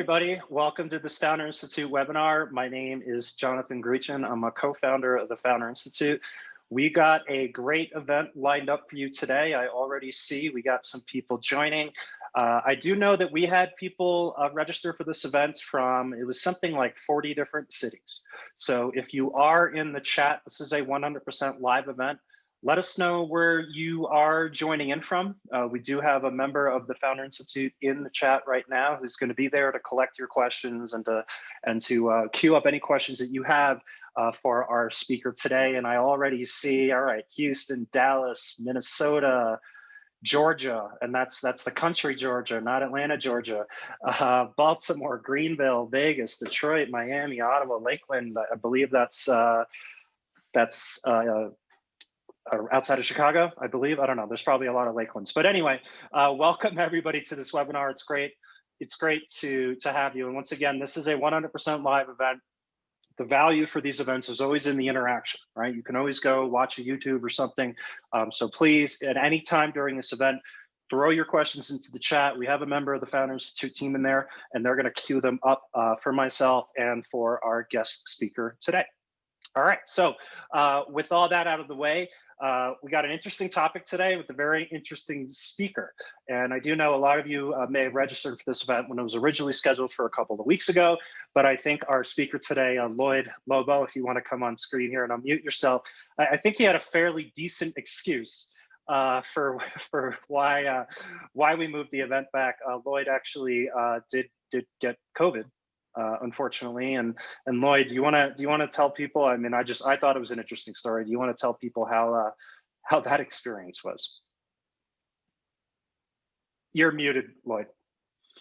everybody. Welcome to this Founder Institute webinar. My name is Jonathan Greachin. I'm a co-founder of the Founder Institute. We got a great event lined up for you today. I already see we got some people joining. I do know that we had people register for this event from, it was something like 40 different cities. So if you are in the chat, this is a 100% live event. Let us know where you are joining in from. We do have a member of the Founder Institute in the chat right now who's going to be there to collect your questions and to queue up any questions that you have for our speaker today. And I already see, all right, Houston, Dallas, Minnesota, Georgia, and that's the country Georgia, not Atlanta, Georgia, Baltimore, Greenville, Vegas, Detroit, Miami, Ottawa, Lakeland. I believe that's outside of Chicago, I believe. I don't know. There's probably a lot of Lakelands. But anyway, welcome everybody to this webinar. It's great. It's great to have you. And once again, this is a 100% live event. The value for these events is always in the interaction, right? You can always go watch a YouTube or something. So please, at any time during this event, throw your questions into the chat. We have a member of the Founder Institute team in there, and they're going to queue them up for myself and for our guest speaker today. All right, so with all that out of the way, we got an interesting topic today with a very interesting speaker. And I do know a lot of you may have registered for this event when it was originally scheduled for a couple of weeks ago, but I think our speaker today, Lloyed Lobo, if you want to come on screen here and unmute yourself, I think he had a fairly decent excuse for why we moved the event back. Lloyd actually did get COVID. Unfortunately, and Lloyd, do you want to tell people? I mean, I thought it was an interesting story. Do you want to tell people how that experience was? You're muted, Lloyd.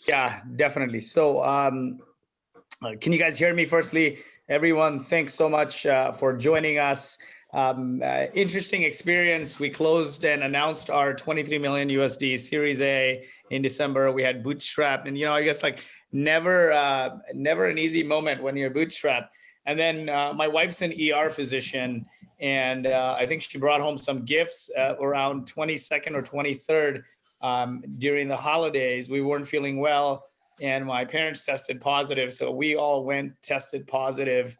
Yeah, definitely. So, can you guys hear me? Firstly, everyone, thanks so much for joining us. Interesting experience. We closed and announced our 23 million USD Series A in December. We had bootstrapped, and I guess like never an easy moment when you're bootstrapped. And then my wife's an ER physician, and I think she brought home some gifts around 22nd or 23rd during the holidays. We weren't feeling well, and my parents tested positive, so we all tested positive,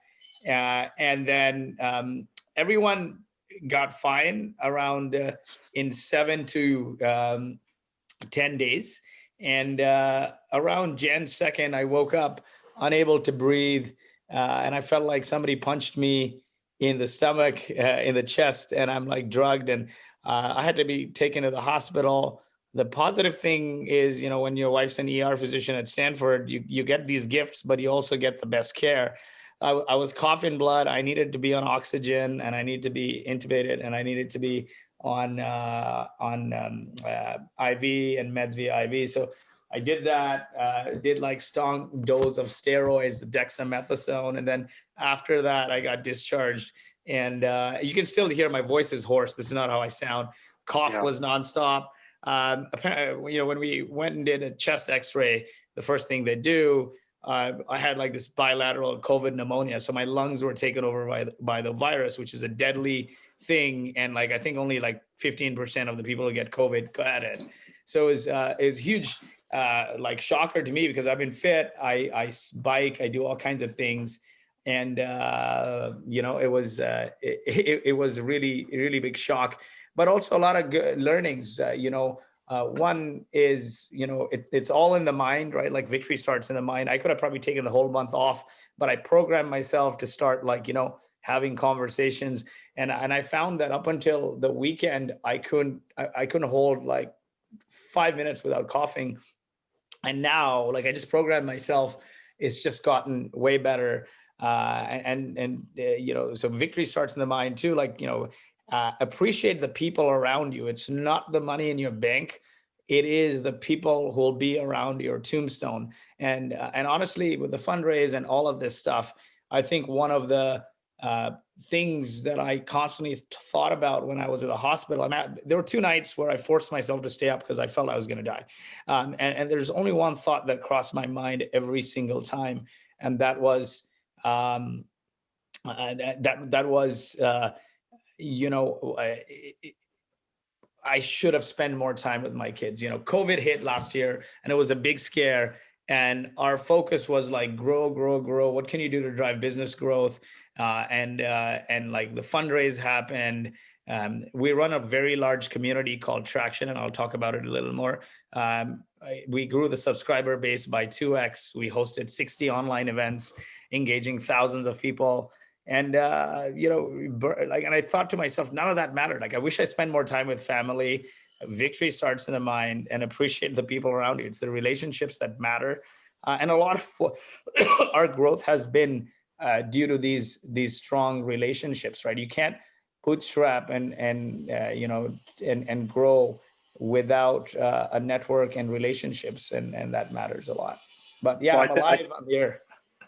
and then everyone got fine around in 7 to 10 days. And around Jan 2nd, I woke up unable to breathe. And I felt like somebody punched me in the stomach, in the chest, and I'm like drugged. And I had to be taken to the hospital. The positive thing is, when your wife's an ER physician at Stanford, you get these gifts, but you also get the best care. I was coughing blood. I needed to be on oxygen, and I needed to be intubated, and I needed to be on IV and meds via IV. So I did that. Did like strong dose of steroids, dexamethasone, and then after that, I got discharged. And you can still hear my voice is hoarse. This is not how I sound. Cough was nonstop. Apparently, when we went and did a chest X-ray, the first thing they do. I had like this bilateral COVID pneumonia. So my lungs were taken over by the virus, which is a deadly thing. And like, I think only like 15% of the people who get COVID got it. So it was huge, like shocker to me because I've been fit. I bike, I do all kinds of things. And, it was a really, really big shock, but also a lot of good learnings, one is, it's all in the mind, right? Like victory starts in the mind. I could have probably taken the whole month off, but I programmed myself to start having conversations. And I found that up until the weekend, I couldn't hold like 5 minutes without coughing. And now, like I just programmed myself, it's just gotten way better. So victory starts in the mind too. Like, appreciate the people around you. It's not the money in your bank. It is the people who will be around your tombstone. And honestly, with the fundraise and all of this stuff, I think one of the things that I constantly thought about when I was at the hospital, there were 2 nights where I forced myself to stay up because I felt I was going to die. And there's only one thought that crossed my mind every single time. And that was, I should have spent more time with my kids. COVID hit last year and it was a big scare. And our focus was like grow, grow, grow. What can you do to drive business growth? And like the fundraise happened. We run a very large community called Traction, and I'll talk about it a little more. We grew the subscriber base by 2x. We hosted 60 online events, engaging thousands of people. And and I thought to myself, none of that mattered. Like, I wish I spent more time with family. Victory starts in the mind, and appreciate the people around you. It's the relationships that matter. And a lot of our growth has been due to these strong relationships, right? You can't bootstrap and grow without a network and relationships, and that matters a lot. But yeah, well, I'm alive. I'm here.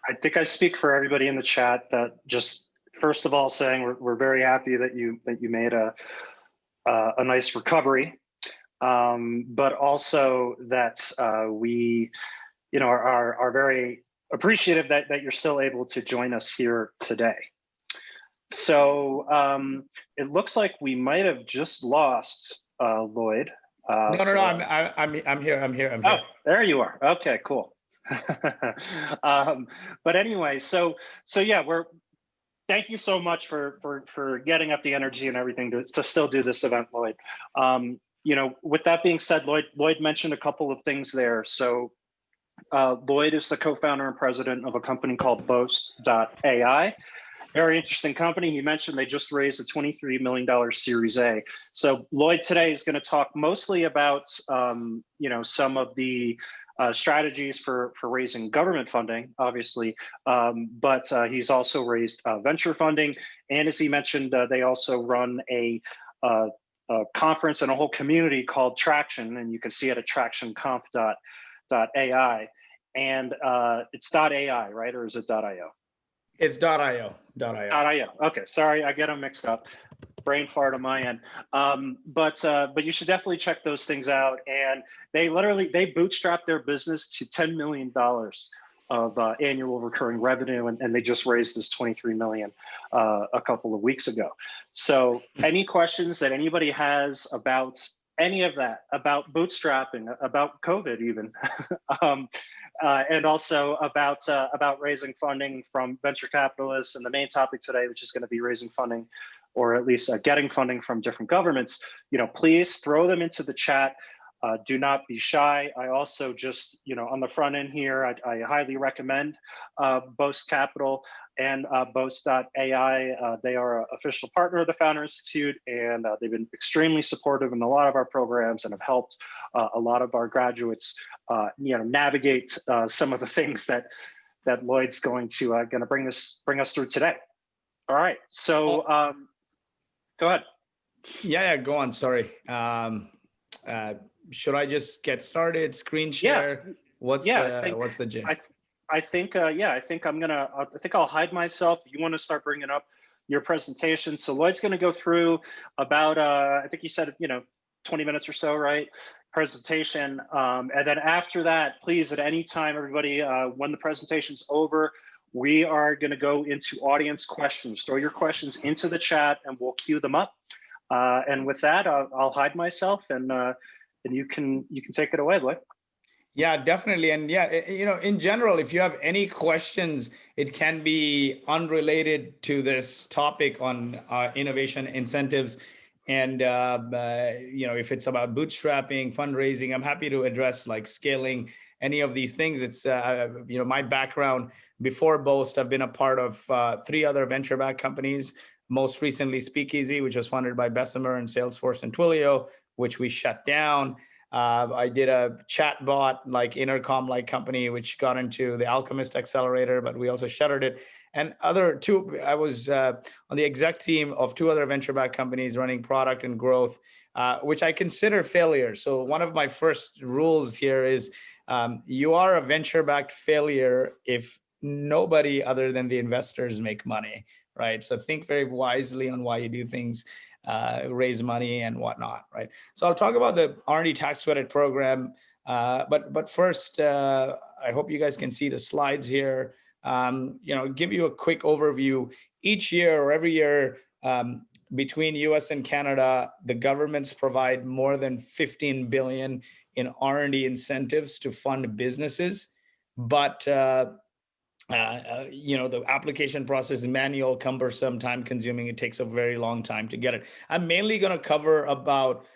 I think I speak for everybody in the chat that just first of all saying we're very happy that you made a nice recovery, but also that we are very appreciative that you're still able to join us here today. So it looks like we might have just lost Lloyd. No, I'm here. Oh, there you are. Okay, cool. But anyway, so yeah, thank you so much for getting up the energy and everything to still do this event, Lloyd. With that being said, Lloyd mentioned a couple of things there. So Lloyd is the co-founder and president of a company called Boast.AI. Very interesting company. He mentioned they just raised a $23 million Series A. So Lloyd today is going to talk mostly about some of the strategies for raising government funding, obviously, but he's also raised venture funding. And as he mentioned, they also run a conference and a whole community called Traction, and you can see it at tractionconf.ai. And it's .ai, right? Or is it .io? It's .io. .io. Okay, sorry, I get them mixed up. Brain fart on my end. But you should definitely check those things out. And they bootstrapped their business to $10 million of annual recurring revenue, and they just raised this $23 million a couple of weeks ago. So any questions that anybody has about any of that, about bootstrapping, about COVID even, and also about raising funding from venture capitalists, and the main topic today, which is going to be raising funding, or at least getting funding from different governments, please throw them into the chat. Do not be shy. I also just, on the front end here, I highly recommend Boast Capital and Boast.AI. They are an official partner of the Founder Institute, and they've been extremely supportive in a lot of our programs and have helped a lot of our graduates, navigate some of the things that Lloyd's going to bring us through today. All right, so go ahead. Yeah, go on. Sorry. Should I just get started? Screen share? Yeah. What's the gist? I think I'll hide myself. You want to start bringing up your presentation. So Lloyd's going to go through about I think you said 20 minutes or so, right? Presentation, and then after that, please, at any time, everybody, when the presentation's over, we are going to go into audience questions. Throw your questions into the chat, and we'll queue them up. And with that, I'll hide myself, and you can take it away, Lloyd. Yeah, definitely. And yeah, in general, if you have any questions, it can be unrelated to this topic on innovation incentives. And, if it's about bootstrapping, fundraising, I'm happy to address like scaling, any of these things. It's, my background before Boast, I've been a part of 3 other venture-backed companies, most recently Speakeasy, which was funded by Bessemer and Salesforce and Twilio, which we shut down. I did a chatbot like Intercom-like company, which got into the Alchemist Accelerator, but we also shuttered it. And I was on the exec team of 2 other venture-backed companies running product and growth, which I consider failures. So one of my first rules here is you are a venture-backed failure if nobody other than the investors make money, right? So think very wisely on why you do things, raise money and whatnot, right? So I'll talk about the R&D Tax Credit program, but first, I hope you guys can see the slides here. Give you a quick overview. Each year or every year, between US and Canada, the governments provide more than $15 billion in R&D incentives to fund businesses. but the application process is manual, cumbersome, time consuming. It takes a very long time to get it. I'm mainly going to cover about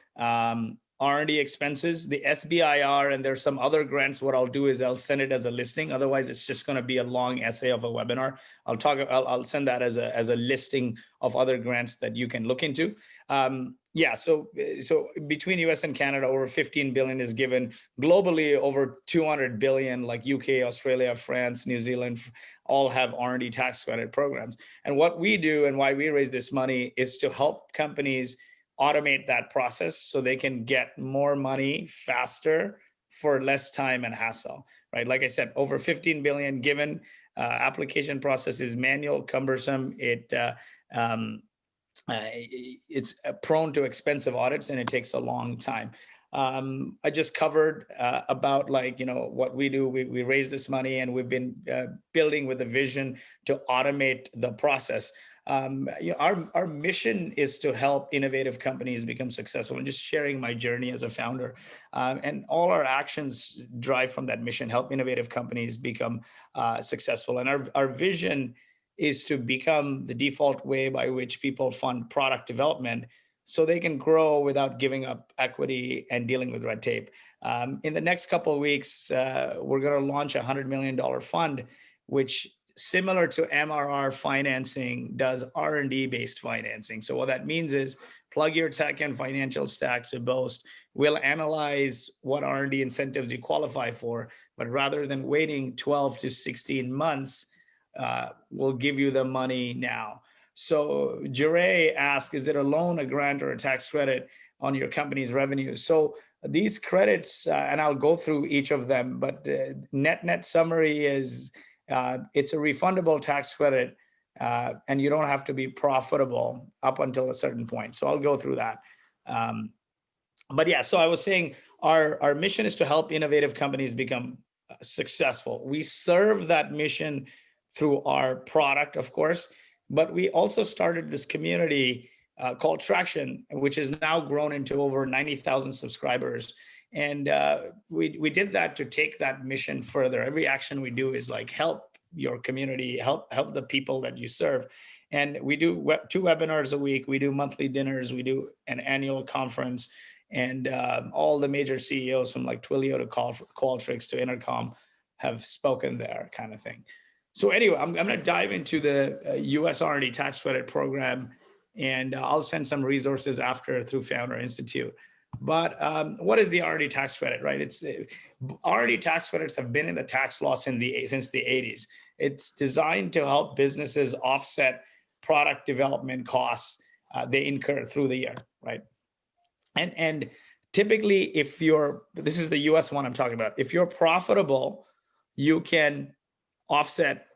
R&D expenses, the SBIR, and there's some other grants. What I'll do is I'll send it as a listing. Otherwise, it's just going to be a long essay of a webinar. I'll send that as a listing of other grants that you can look into. So between US and Canada, over 15 billion is given. Globally, over 200 billion, like UK, Australia, France, New Zealand, all have R&D tax credit programs. And what we do and why we raise this money is to help companies automate that process so they can get more money faster for less time and hassle, right? Like I said, over 15 billion given. Application process is manual, cumbersome. It's prone to expensive audits, and it takes a long time. I just covered about what we do. We raise this money, and we've been building with a vision to automate the process. Our mission is to help innovative companies become successful, and just sharing my journey as a founder. And all our actions drive from that mission: help innovative companies become successful. And our vision is to become the default way by which people fund product development, so they can grow without giving up equity and dealing with red tape. In the next couple of weeks, we're going to launch a $100 million fund, which, similar to MRR financing, does R&D based financing. So what that means is plug your tech and financial stack to Boast. We'll analyze what R&D incentives you qualify for, but rather than waiting 12 to 16 months, we'll give you the money now. So Jure asked, is it a loan, a grant, or a tax credit on your company's revenue? So these credits, and I'll go through each of them, but net summary is it's a refundable tax credit, and you don't have to be profitable up until a certain point. So I'll go through that. But yeah, so I was saying our mission is to help innovative companies become successful. We serve that mission through our product, of course, but we also started this community called Traction, which has now grown into over 90,000 subscribers. And we did that to take that mission further. Every action we do is like help your community, help the people that you serve. And we do 2 webinars a week. We do monthly dinners. We do an annual conference. And all the major CEOs from like Twilio to Qualtrics to Intercom have spoken there, kind of thing. So anyway, I'm going to dive into the US R&D tax credit program, and I'll send some resources after through Founder Institute. But what is the R&D tax credit, right? R&D tax credits have been in the tax law since the 80s. It's designed to help businesses offset product development costs they incur through the year, right? And typically, this is the US one I'm talking about. If you're profitable, you can offset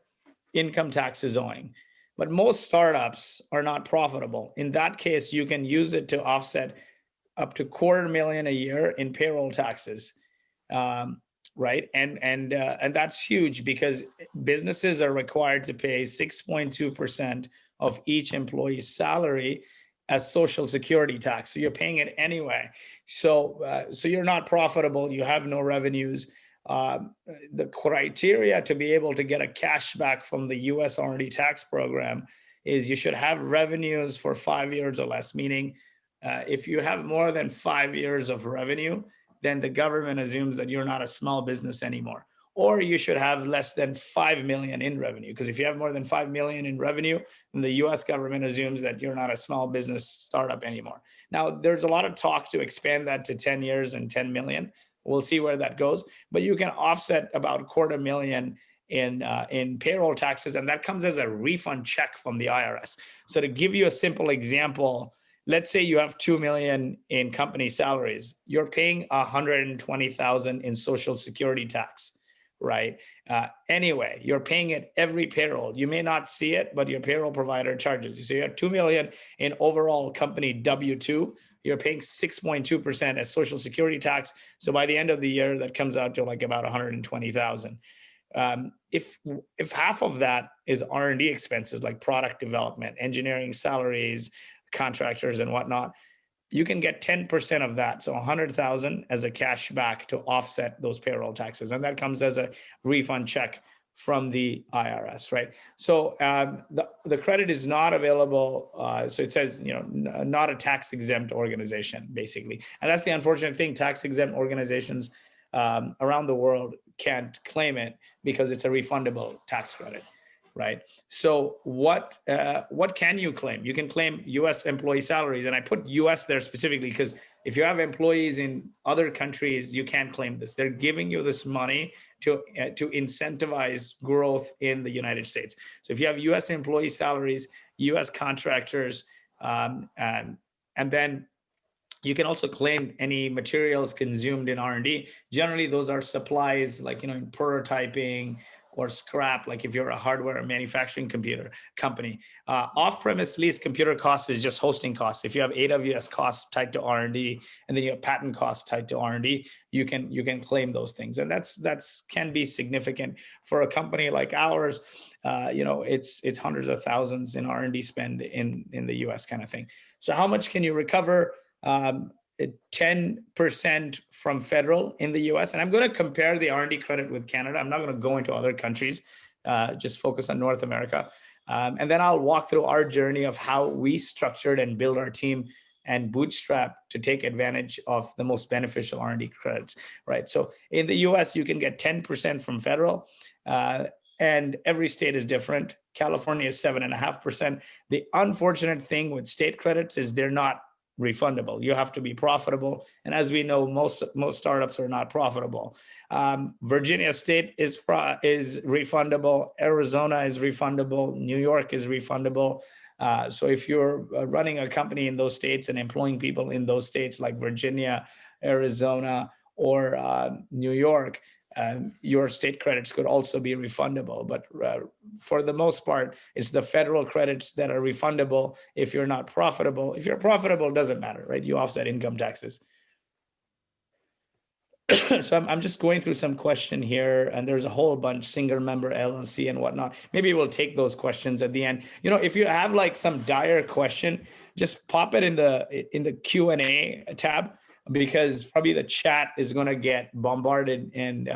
income taxes owing. But most startups are not profitable. In that case, you can use it to offset up to $250,000 a year in payroll taxes, right? And that's huge, because businesses are required to pay 6.2% of each employee's salary as Social Security tax. So you're paying it anyway. So you're not profitable. You have no revenues. The criteria to be able to get a cashback from the US R&D tax program is you should have revenues for 5 years or less, meaning if you have more than 5 years of revenue, then the government assumes that you're not a small business anymore. Or you should have less than 5 million in revenue, because if you have more than 5 million in revenue, then the US government assumes that you're not a small business startup anymore. Now, there's a lot of talk to expand that to 10 years and 10 million. We'll see where that goes, but you can offset about $250,000 in payroll taxes, and that comes as a refund check from the IRS. So to give you a simple example, let's say you have 2 million in company salaries, you're paying 120,000 in Social Security tax, right? Anyway, you're paying it every payroll. You may not see it, but your payroll provider charges you. So you have 2 million in overall company W-2. You're paying 6.2% as Social Security tax. So by the end of the year, that comes out to like about 120,000. If half of that is R&D expenses like product development, engineering salaries, contractors and whatnot, you can get 10% of that. So 100,000 as a cash back to offset those payroll taxes. And that comes as a refund check from the IRS, right? So the credit is not available. So it says, not a tax exempt organization, basically. And that's the unfortunate thing. Tax exempt organizations around the world can't claim it because it's a refundable tax credit, right? So what can you claim? You can claim U.S. employee salaries, and I put U.S. there specifically because if you have employees in other countries, you can't claim this. They're giving you this money to incentivize growth in the United States. So if you have U.S. employee salaries, U.S. contractors, and then you can also claim any materials consumed in R&D. Generally, those are supplies like, in prototyping or scrap, like if you're a hardware or manufacturing computer company. Off-premise lease computer costs is just hosting costs. If you have AWS costs tied to R&D, and then you have patent costs tied to R&D, you can claim those things. And that's can be significant for a company like ours. It's hundreds of thousands in R&D spend in the US kind of thing. So how much can you recover? 10% from federal in the US. And I'm going to compare the R&D credit with Canada. I'm not going to go into other countries, just focus on North America. And then I'll walk through our journey of how we structured and build our team and bootstrap to take advantage of the most beneficial R&D credits, right? So in the US, you can get 10% from federal, and every state is different. California is 7.5%. The unfortunate thing with state credits is they're not refundable. You have to be profitable. And as we know, most startups are not profitable. Virginia State is refundable. Arizona is refundable. New York is refundable. So if you're running a company in those states and employing people in those states like Virginia, Arizona, or New York, your state credits could also be refundable. But for the most part, it's the federal credits that are refundable if you're not profitable. If you're profitable, it doesn't matter, right? You offset income taxes. So I'm just going through some question here, and there's a whole bunch, single member LLC and whatnot. Maybe we'll take those questions at the end. If you have like some dire question, just pop it in the Q&A tab, because probably the chat is going to get bombarded, and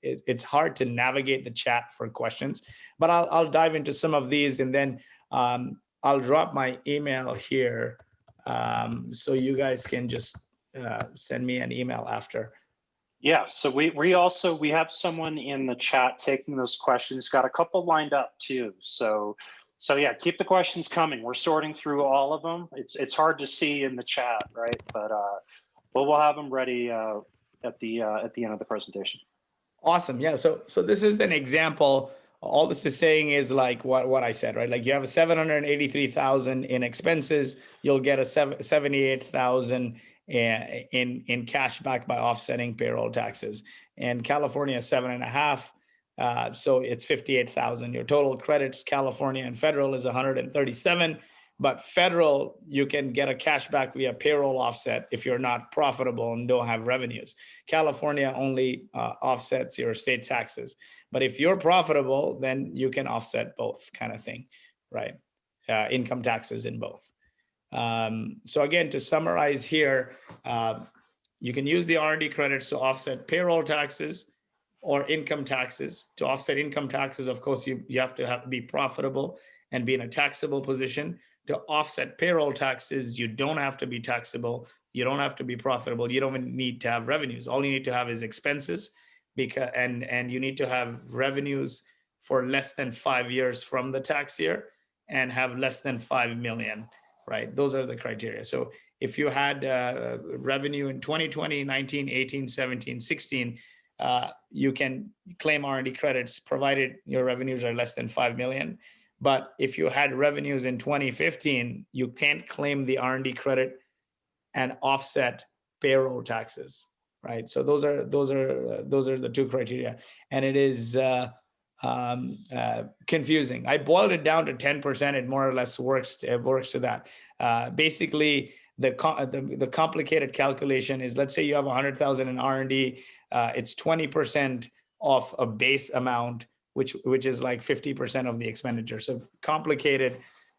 it's hard to navigate the chat for questions. But I'll dive into some of these, and then I'll drop my email here, so you guys can just send me an email after. Yeah, so we have someone in the chat taking those questions. Got a couple lined up too. So yeah, keep the questions coming. We're sorting through all of them. It's hard to see in the chat, right? But we'll have them ready at the end of the presentation. Awesome. Yeah. So this is an example. All this is saying is like what I said, right? Like you have 783,000 in expenses, you'll get a 78,000 in cash back by offsetting payroll taxes. And California 7.5, so it's 58,000. Your total credits, California and federal, is 137. But federal, you can get a cash back via payroll offset if you're not profitable and don't have revenues. California only offsets your state taxes. But if you're profitable, then you can offset both, kind of thing, right? Income taxes in both. So again, to summarize here, you can use the R&D credits to offset payroll taxes or income taxes. To offset income taxes, of course, you have to be profitable and be in a taxable position. To offset payroll taxes, you don't have to be taxable. You don't have to be profitable. You don't even need to have revenues. All you need to have is expenses, and you need to have revenues for less than 5 years from the tax year and have less than 5 million, right? Those are the criteria. So if you had revenue in 2020, 19, 18, 17, 16, you can claim R&D credits provided your revenues are less than 5 million. But if you had revenues in 2015, you can't claim the R&D credit and offset payroll taxes, right? So those are the two criteria, and it is confusing. I boiled it down to 10%. It more or less works to that. Basically, the complicated calculation is, let's say you have 100,000 in R&D. It's 20% of a base amount, which is like 50% of the expenditure. So complicated,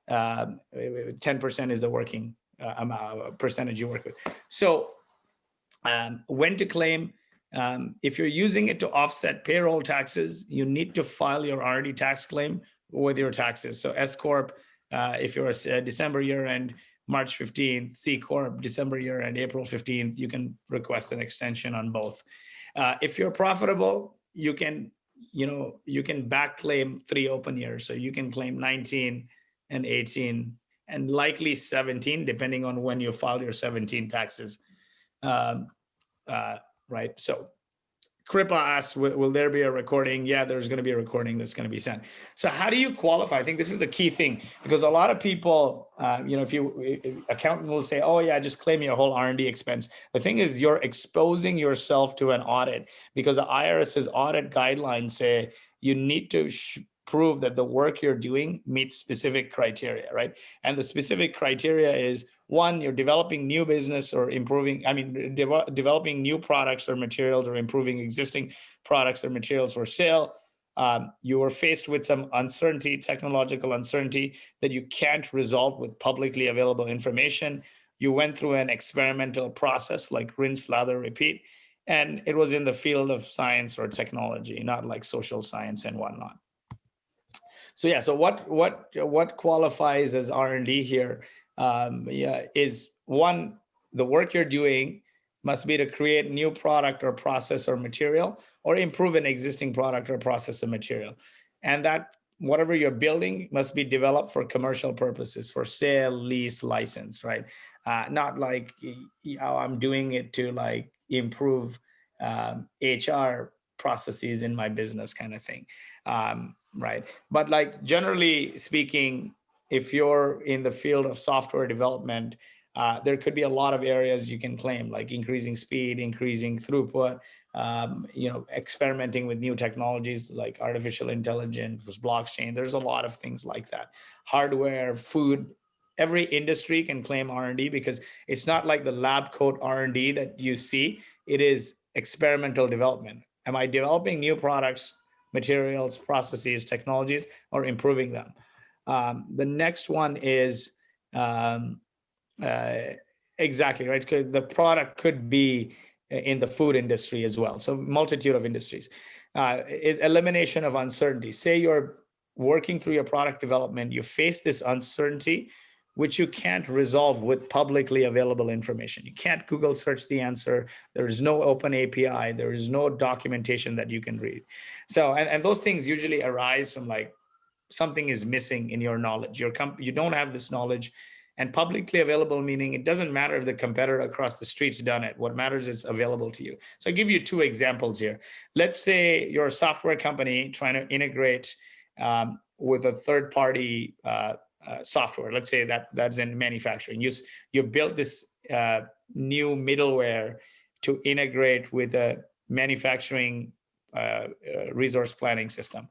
10% is the working percentage you work with. So when to claim, if you're using it to offset payroll taxes, you need to file your R&D tax claim with your taxes. So S Corp, if you're a December year end, March 15th, C Corp, December year end, April 15th, you can request an extension on both. If you're profitable, you can back claim 3 open years. So you can claim 19 and 18 and likely 17, depending on when you file your 17 taxes. Right. So Kripa asks, will there be a recording? Yeah, there's going to be a recording that's going to be sent. So how do you qualify? I think this is the key thing, because a lot of people, if accountant will say, oh yeah, just claim your whole R&D expense. The thing is, you're exposing yourself to an audit, because the IRS's audit guidelines say you need to prove that the work you're doing meets specific criteria, right? And the specific criteria is, one, you're developing new business or developing new products or materials or improving existing products or materials for sale. You were faced with some uncertainty, technological uncertainty that you can't resolve with publicly available information. You went through an experimental process like rinse, lather, repeat, and it was in the field of science or technology, not like social science and whatnot. So yeah, so what qualifies as R&D here is, one, the work you're doing must be to create new product or process or material, or improve an existing product or process or material. And that whatever you're building must be developed for commercial purposes, for sale, lease, license, right? Not like, I'm doing it to like improve HR processes in my business kind of thing. Right. But like generally speaking, if you're in the field of software development, there could be a lot of areas you can claim, like increasing speed, increasing throughput, experimenting with new technologies like artificial intelligence, blockchain. There's a lot of things like that. Hardware, food, every industry can claim R&D, because it's not like the lab coat R&D that you see. It is experimental development. Am I developing new products, materials, processes, technologies, or improving them? The next one is exactly right. The product could be in the food industry as well. So multitude of industries. Is elimination of uncertainty. Say you're working through your product development, you face this uncertainty, which you can't resolve with publicly available information. You can't Google search the answer. There is no open API. There is no documentation that you can read. So, and those things usually arise from like something is missing in your knowledge. You don't have this knowledge. And publicly available meaning it doesn't matter if the competitor across the street's done it. What matters is available to you. So I'll give you 2 examples here. Let's say you're a software company trying to integrate with a third-party software. Let's say that's in manufacturing. You built this new middleware to integrate with a manufacturing resource planning system.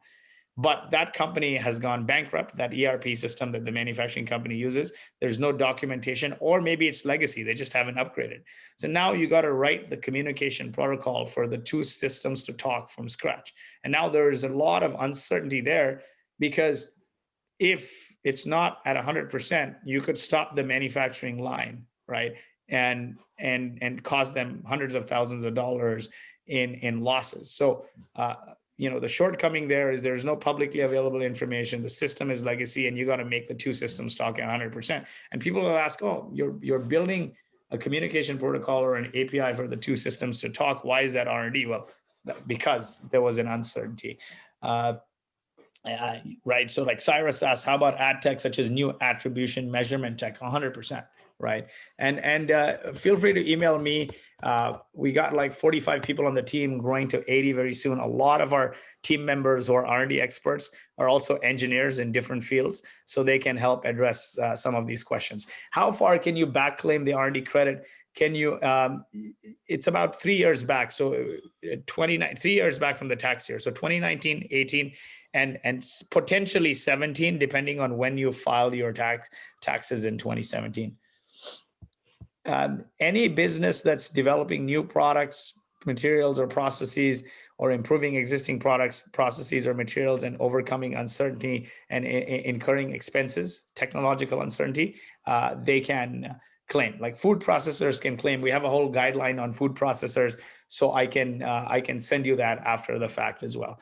But that company has gone bankrupt, that ERP system that the manufacturing company uses. There's no documentation, or maybe it's legacy. They just haven't upgraded. So now you got to write the communication protocol for the 2 systems to talk from scratch. And now there's a lot of uncertainty there, because if it's not at 100%, you could stop the manufacturing line, right? And cost them hundreds of thousands of dollars in losses. So, the shortcoming there is there's no publicly available information. The system is legacy, and you got to make the 2 systems talk at 100%. And people will ask, oh, you're building a communication protocol or an API for the 2 systems to talk. Why is that R&D? Well, because there was an uncertainty. Right. So like Cyrus asks, how about ad tech such as new attribution measurement tech? 100%. Right. And feel free to email me. We got like 45 people on the team, growing to 80 very soon. A lot of our team members who are R&D experts are also engineers in different fields, so they can help address some of these questions. How far can you back claim the R&D credit? Can you, it's about 3 years back. So 3 years back from the tax year. So 2019, 18, and potentially 17, depending on when you filed your taxes in 2017. Any business that's developing new products, materials, or processes, or improving existing products, processes, or materials, and overcoming uncertainty and incurring expenses, technological uncertainty, they can claim. Like food processors can claim. We have a whole guideline on food processors, so I can send you that after the fact as well.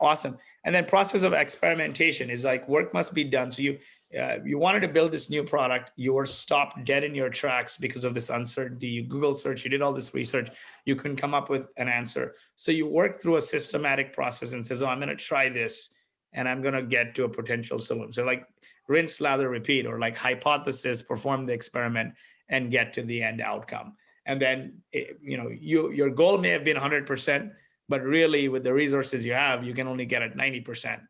Awesome. And then process of experimentation is like work must be done. So you wanted to build this new product, you were stopped dead in your tracks because of this uncertainty. You Google search, you did all this research, you couldn't come up with an answer. So you work through a systematic process and says, oh, I'm going to try this and I'm going to get to a potential solution. So like rinse, lather, repeat, or like hypothesis, perform the experiment and get to the end outcome. And then, your goal may have been 100%, but really with the resources you have, you can only get at 90%.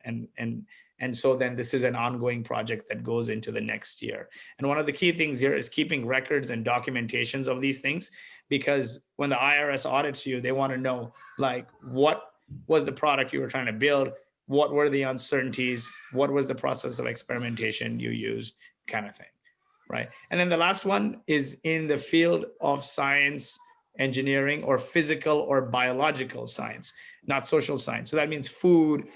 And so then this is an ongoing project that goes into the next year. And one of the key things here is keeping records and documentations of these things, because when the IRS audits you, they want to know like what was the product you were trying to build, what were the uncertainties, what was the process of experimentation you used, kind of thing, right? And then the last one is in the field of science, engineering, or physical or biological science, not social science. So that means food,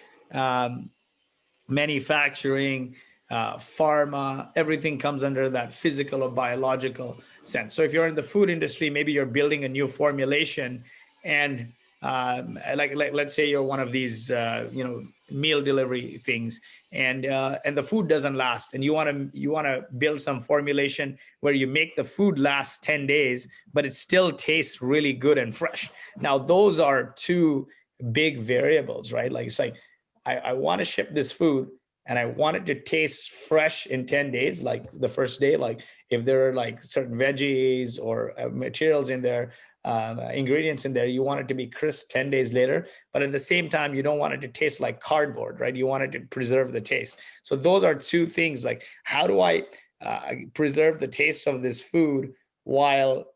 manufacturing, pharma, everything comes under that physical or biological sense. So if you're in the food industry, maybe you're building a new formulation, and like let's say you're one of these meal delivery things, and the food doesn't last, and you want to build some formulation where you make the food last 10 days, but it still tastes really good and fresh. Now those are two big variables, right? Like it's like I want to ship this food and I want it to taste fresh in 10 days, like the first day. Like if there are like certain veggies or materials in there, ingredients in there, you want it to be crisp 10 days later. But at the same time, you don't want it to taste like cardboard, right? You want it to preserve the taste. So those are two things. Like, how do I preserve the taste of this food while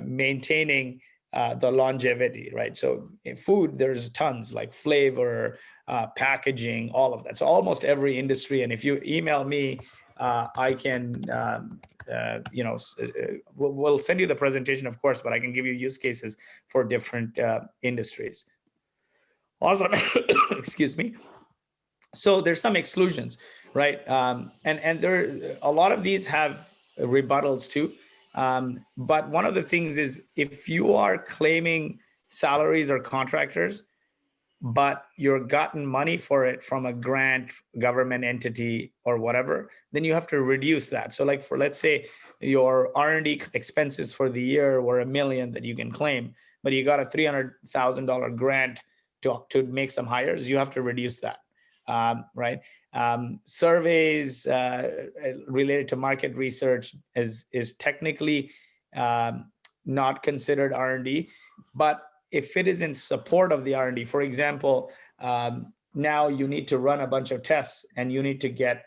maintaining the longevity, right? So in food, there's tons, like flavor, packaging, all of that. So almost every industry. And if you email me, I can, we'll send you the presentation, of course, but I can give you use cases for different industries. Awesome. Excuse me. So there's some exclusions, right? And there, a lot of these have rebuttals too. But one of the things is if you are claiming salaries or contractors, but you're gotten money for it from a grant, government entity or whatever, then you have to reduce that. So like for, let's say your R&D expenses for the year were $1 million that you can claim, but you got a $300,000 grant to make some hires, you have to reduce that, right? Surveys related to market research is technically not considered R&D, but if it is in support of the R&D, for example, now you need to run a bunch of tests and you need to get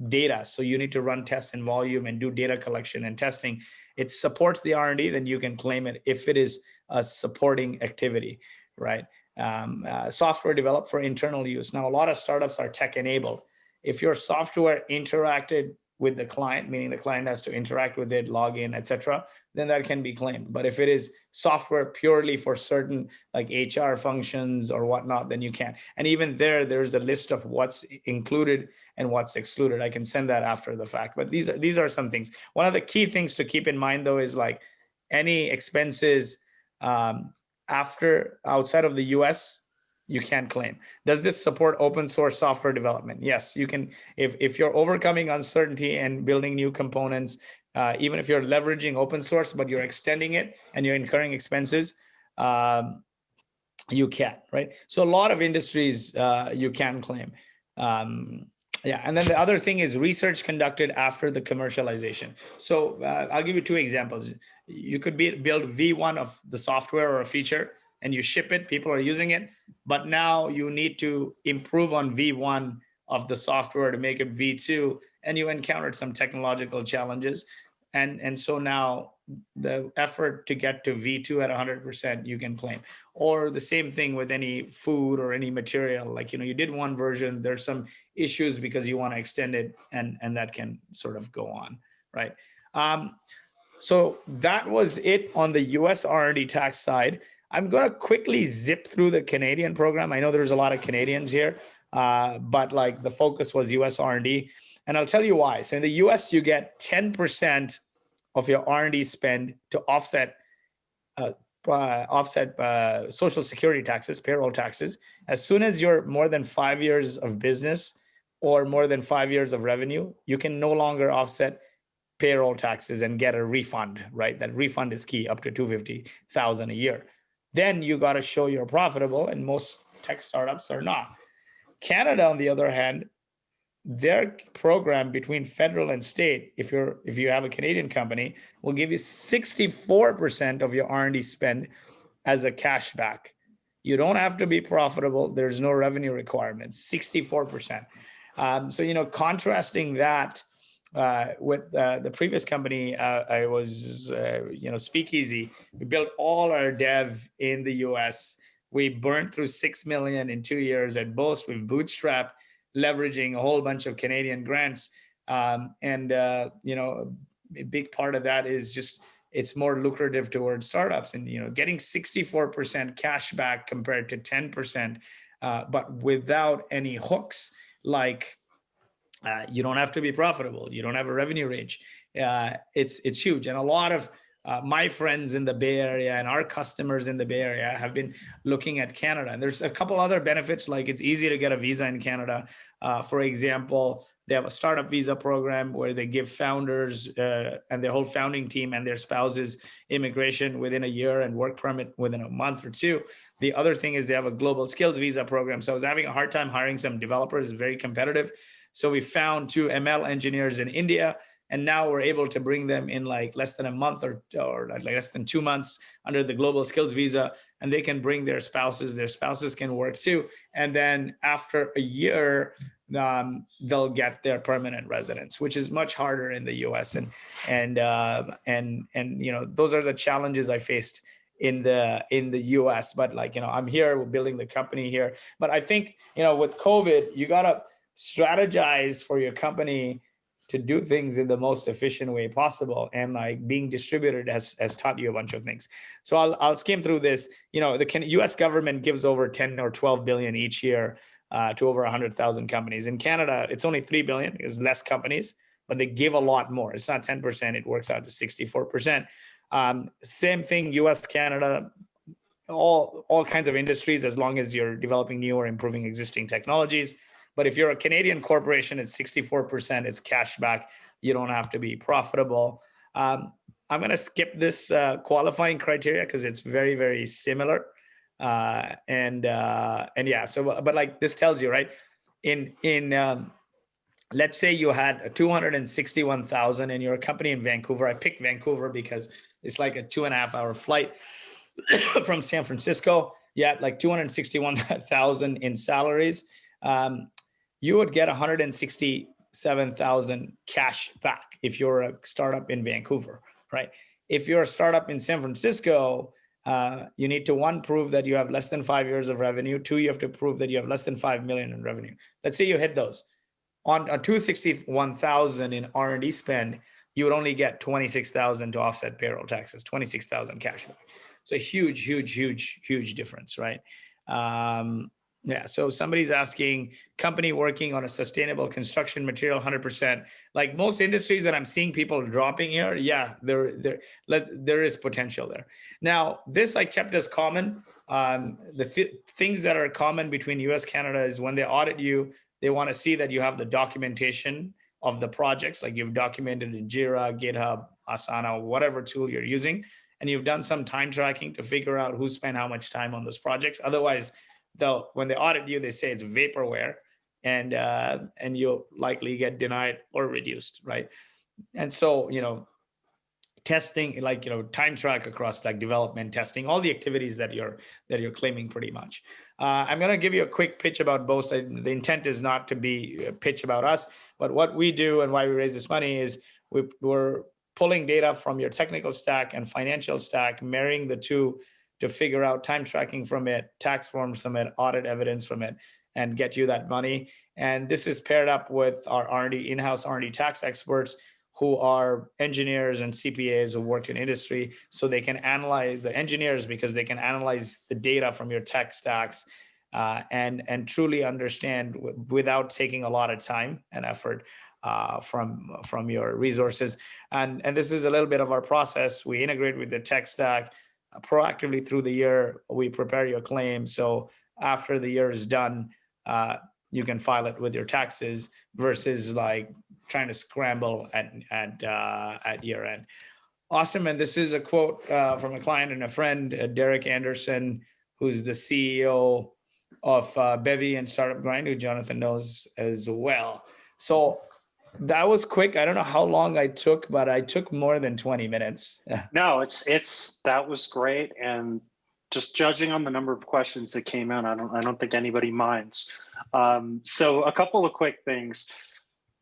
data. So you need to run tests in volume and do data collection and testing. It supports the R&D, then you can claim it if it is a supporting activity, right? Software developed for internal use. Now, a lot of startups are tech enabled. If your software interacted with the client, meaning the client has to interact with it, log in, etc., then that can be claimed. But if it is software purely for certain like HR functions or whatnot, then you can't. And even there's a list of what's included and what's excluded. I can send that after the fact. But these are some things. One of the key things to keep in mind, though, is like any expenses outside of the US, you can't claim. Does this support open source software development? Yes, you can. If you're overcoming uncertainty and building new components, even if you're leveraging open source, but you're extending it and you're incurring expenses, you can, right? So a lot of industries you can claim. Yeah, and then the other thing is research conducted after the commercialization. So I'll give you two examples. You could build V1 of the software or a feature, and you ship it, people are using it, but now you need to improve on V1 of the software to make it V2, and you encountered some technological challenges. And so now the effort to get to V2 at 100%, you can claim. Or the same thing with any food or any material, like, you did one version, there's some issues because you want to extend it, and that can sort of go on, right? So that was it on the US R&D tax side. I'm going to quickly zip through the Canadian program. I know there's a lot of Canadians here. but like the focus was US R&D. And I'll tell you why. So in the US, you get 10% of your R&D spend to offset Social Security taxes, payroll taxes. As soon as you're more than 5 years of business or more than 5 years of revenue, you can no longer offset payroll taxes and get a refund, right? That refund is key, up to $250,000 a year. Then you got to show you're profitable, and most tech startups are not. Canada, on the other hand, their program between federal and state, if you have a Canadian company, will give you 64% of your R&D spend as a cash back. You don't have to be profitable. There's no revenue requirements, 64%. So, contrasting that with the previous company, I was, Speakeasy. We built all our dev in the US. We burned through 6 million in 2 years. At Boast, we've bootstrapped, leveraging a whole bunch of Canadian grants. A big part of that is just, it's more lucrative towards startups, and, getting 64% cash back compared to 10%, but without any hooks, like you don't have to be profitable. You don't have a revenue range. It's huge. And a lot of my friends in the Bay Area and our customers in the Bay Area have been looking at Canada. And there's a couple other benefits, like it's easy to get a visa in Canada. For example, they have a startup visa program where they give founders and their whole founding team and their spouses immigration within a year and work permit within a month or two. The other thing is they have a global skills visa program. So I was having a hard time hiring some developers. It's very competitive. So we found 2 ML engineers in India, and now we're able to bring them in like less than a month or like less than 2 months under the global skills visa, and they can bring their spouses can work too. And then after a year, they'll get their permanent residence, which is much harder in the US. And those are the challenges I faced in the US. But I'm here, we're building the company here. But I think, with COVID, you gotta strategize for your company to do things in the most efficient way possible. And like being distributed has taught you a bunch of things. So I'll skim through this. The US government gives over 10 or 12 billion each year to over 100,000 companies. In Canada, it's only 3 billion because less companies, but they give a lot more. It's not 10%, it works out to 64%. Same thing, US, Canada, all kinds of industries, as long as you're developing new or improving existing technologies. But if you're a Canadian corporation, it's 64%, it's cash back. You don't have to be profitable. I'm going to skip this qualifying criteria because it's very, very similar. But like this tells you, right? Let's say you had 261,000 and you're a company in Vancouver. I picked Vancouver because it's like a 2.5-hour flight from San Francisco. You had like 261,000 in salaries. You would get 167,000 cash back if you're a startup in Vancouver, right? If you're a startup in San Francisco, you need to, 1, prove that you have less than 5 years of revenue. 2, you have to prove that you have less than 5 million in revenue. Let's say you hit those. On a 261,000 in R&D spend, you would only get 26,000 to offset payroll taxes, 26,000 cash back. So huge, huge, huge, huge difference, right? So somebody's asking, company working on a sustainable construction material, 100%. Like most industries that I'm seeing people dropping here, there is potential there. Now, this I kept as common. Things that are common between US, Canada is when they audit you, they want to see that you have the documentation of the projects, like you've documented in Jira, GitHub, Asana, whatever tool you're using, and you've done some time tracking to figure out who spent how much time on those projects. Otherwise, when they audit you, they say it's vaporware, and you'll likely get denied or reduced, right? And so, testing, time track across like development, testing, all the activities that you're claiming pretty much. I'm going to give you a quick pitch about Boast. The intent is not to be a pitch about us, but what we do and why we raise this money is we're pulling data from your technical stack and financial stack, marrying the two to figure out time tracking from it, tax forms from it, audit evidence from it, and get you that money. And this is paired up with our in-house R&D tax experts who are engineers and CPAs who worked in industry, so they can analyze the engineers because they can analyze the data from your tech stacks and truly understand without taking a lot of time and effort from your resources. And this is a little bit of our process. We integrate with the tech stack proactively through the year. We prepare your claim, so after the year is done, you can file it with your taxes versus like trying to scramble at year end. Awesome. And this is a quote from a client and a friend, Derek Anderson, who's the CEO of Bevy and Startup Grind, who Jonathan knows as well. So that was quick. I don't know how long I took, but I took more than 20 minutes. No, that was great. And just judging on the number of questions that came in, I don't think anybody minds. So a couple of quick things.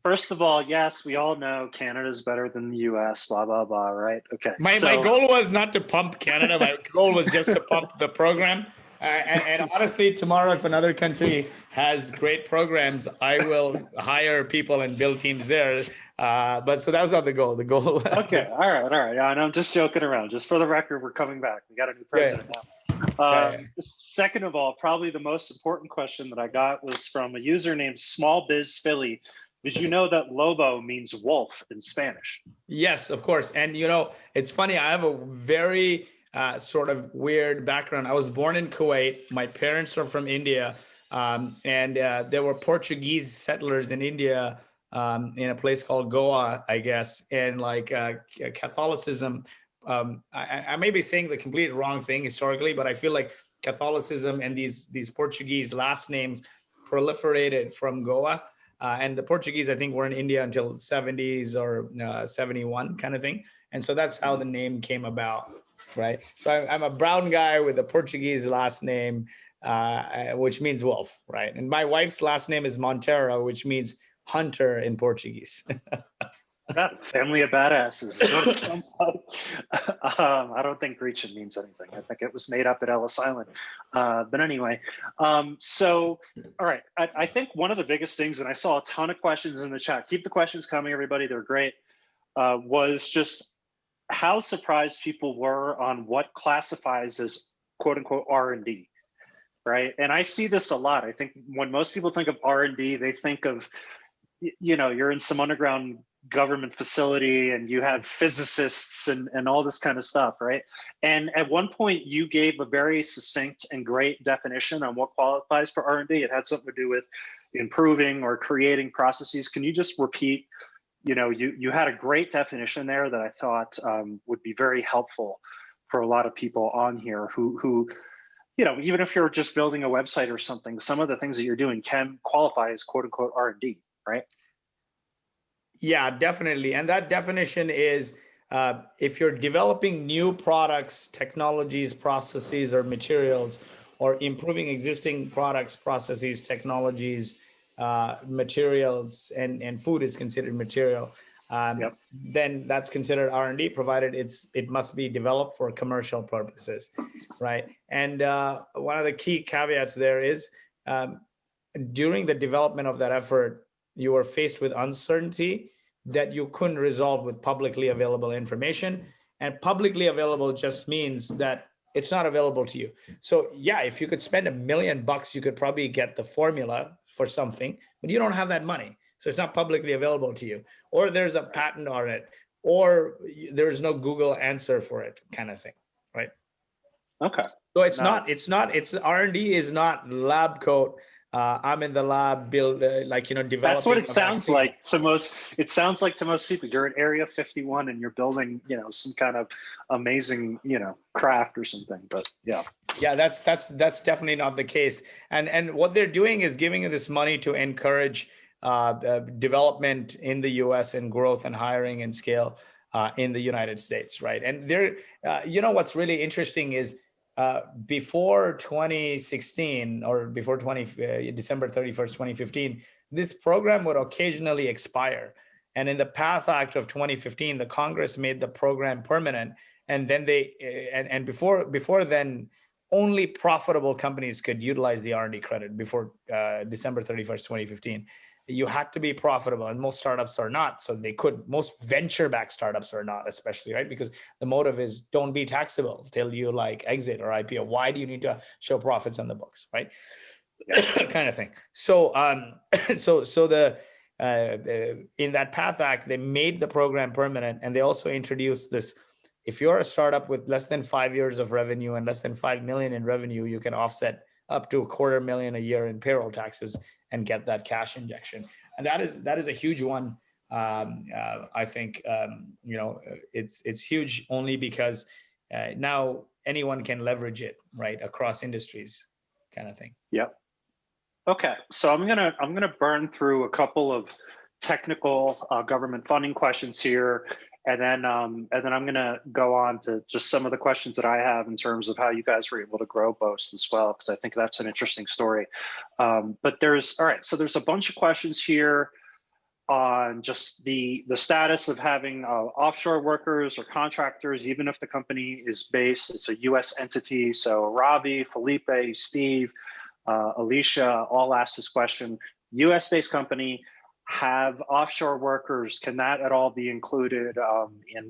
First of all, yes, we all know Canada is better than the US, blah, blah, blah, right? Okay. My goal was not to pump Canada. My goal was just to pump the program. And honestly, tomorrow, if another country has great programs, I will hire people and build teams there. But so that was not the goal. The goal. Okay. All right. Yeah, and I'm just joking around. Just for the record, we're coming back. We got a new president now. Second of all, probably the most important question that I got was from a user named Small Biz Philly. Did you know that Lobo means wolf in Spanish? Yes, of course. And it's funny. I have a very sort of weird background. I was born in Kuwait. My parents are from India, and there were Portuguese settlers in India in a place called Goa, I guess. And like Catholicism, I may be saying the complete wrong thing historically, but I feel like Catholicism and these Portuguese last names proliferated from Goa. And the Portuguese, I think, were in India until 70s or 71 kind of thing. And so that's how the name came about, right? So I'm a brown guy with a Portuguese last name, which means wolf, right? And my wife's last name is Montero, which means hunter in Portuguese. That family of badasses is what it sounds like. I don't think Grecian means anything. I think it was made up at Ellis Island. But anyway, so, all right. I think one of the biggest things, and I saw a ton of questions in the chat, keep the questions coming, everybody, they're great, was just how surprised people were on what classifies as quote unquote R&D, right? And I see this a lot. I think when most people think of R&D, they think of, you're in some underground government facility and you have physicists and all this kind of stuff, right? And at one point you gave a very succinct and great definition on what qualifies for R&D. It had something to do with improving or creating processes. Can you just repeat, you had a great definition there that I thought would be very helpful for a lot of people on here who even if you're just building a website or something, some of the things that you're doing can qualify as quote unquote R&D, right? Yeah, definitely. And that definition is if you're developing new products, technologies, processes, or materials, or improving existing products, processes, technologies, materials, and food is considered material, then that's considered R&D, provided it must be developed for commercial purposes, right? And one of the key caveats there is during the development of that effort, you are faced with uncertainty that you couldn't resolve with publicly available information. And publicly available just means that it's not available to you. So yeah, if you could spend $1 million, you could probably get the formula for something, but you don't have that money. So it's not publicly available to you, or there's a patent on it, or there's no Google answer for it kind of thing, right? Okay. So it's R&D is not lab coat. I'm in the lab developing. That's what it sounds like to most. It sounds like to most people, you're at Area 51 and you're building, some kind of amazing, craft or something. But yeah, that's definitely not the case. And what they're doing is giving you this money to encourage development in the U.S. and growth and hiring and scale in the United States, right? And what's really interesting is, before 2016 or before December 31st, 2015, this program would occasionally expire. And in the PATH Act of 2015, the Congress made the program permanent. And then before then, only profitable companies could utilize the R&D credit before December 31st, 2015. You had to be profitable, and most startups are not. So most venture-backed startups are not, especially, right? Because the motive is don't be taxable till you exit or IPO. Why do you need to show profits on the books, right? kind of thing. So, so the in that PATH Act, they made the program permanent, and they also introduced this: if you're a startup with less than 5 years of revenue and less than 5 million in revenue, you can offset up to $250,000 a year in payroll taxes and get that cash injection. And that is a huge one. I think it's huge only because now anyone can leverage it, right, across industries, kind of thing. Yep. Okay, so I'm gonna burn through a couple of technical government funding questions here, and then I'm gonna go on to just some of the questions that I have in terms of how you guys were able to grow Boast as well, because I think that's an interesting story. But so there's a bunch of questions here on just the status of having offshore workers or contractors, even if the company is based, it's a U.S. entity. So Ravi, Felipe, Steve, Alicia all asked this question: U.S.-based company, have offshore workers, can that at all be included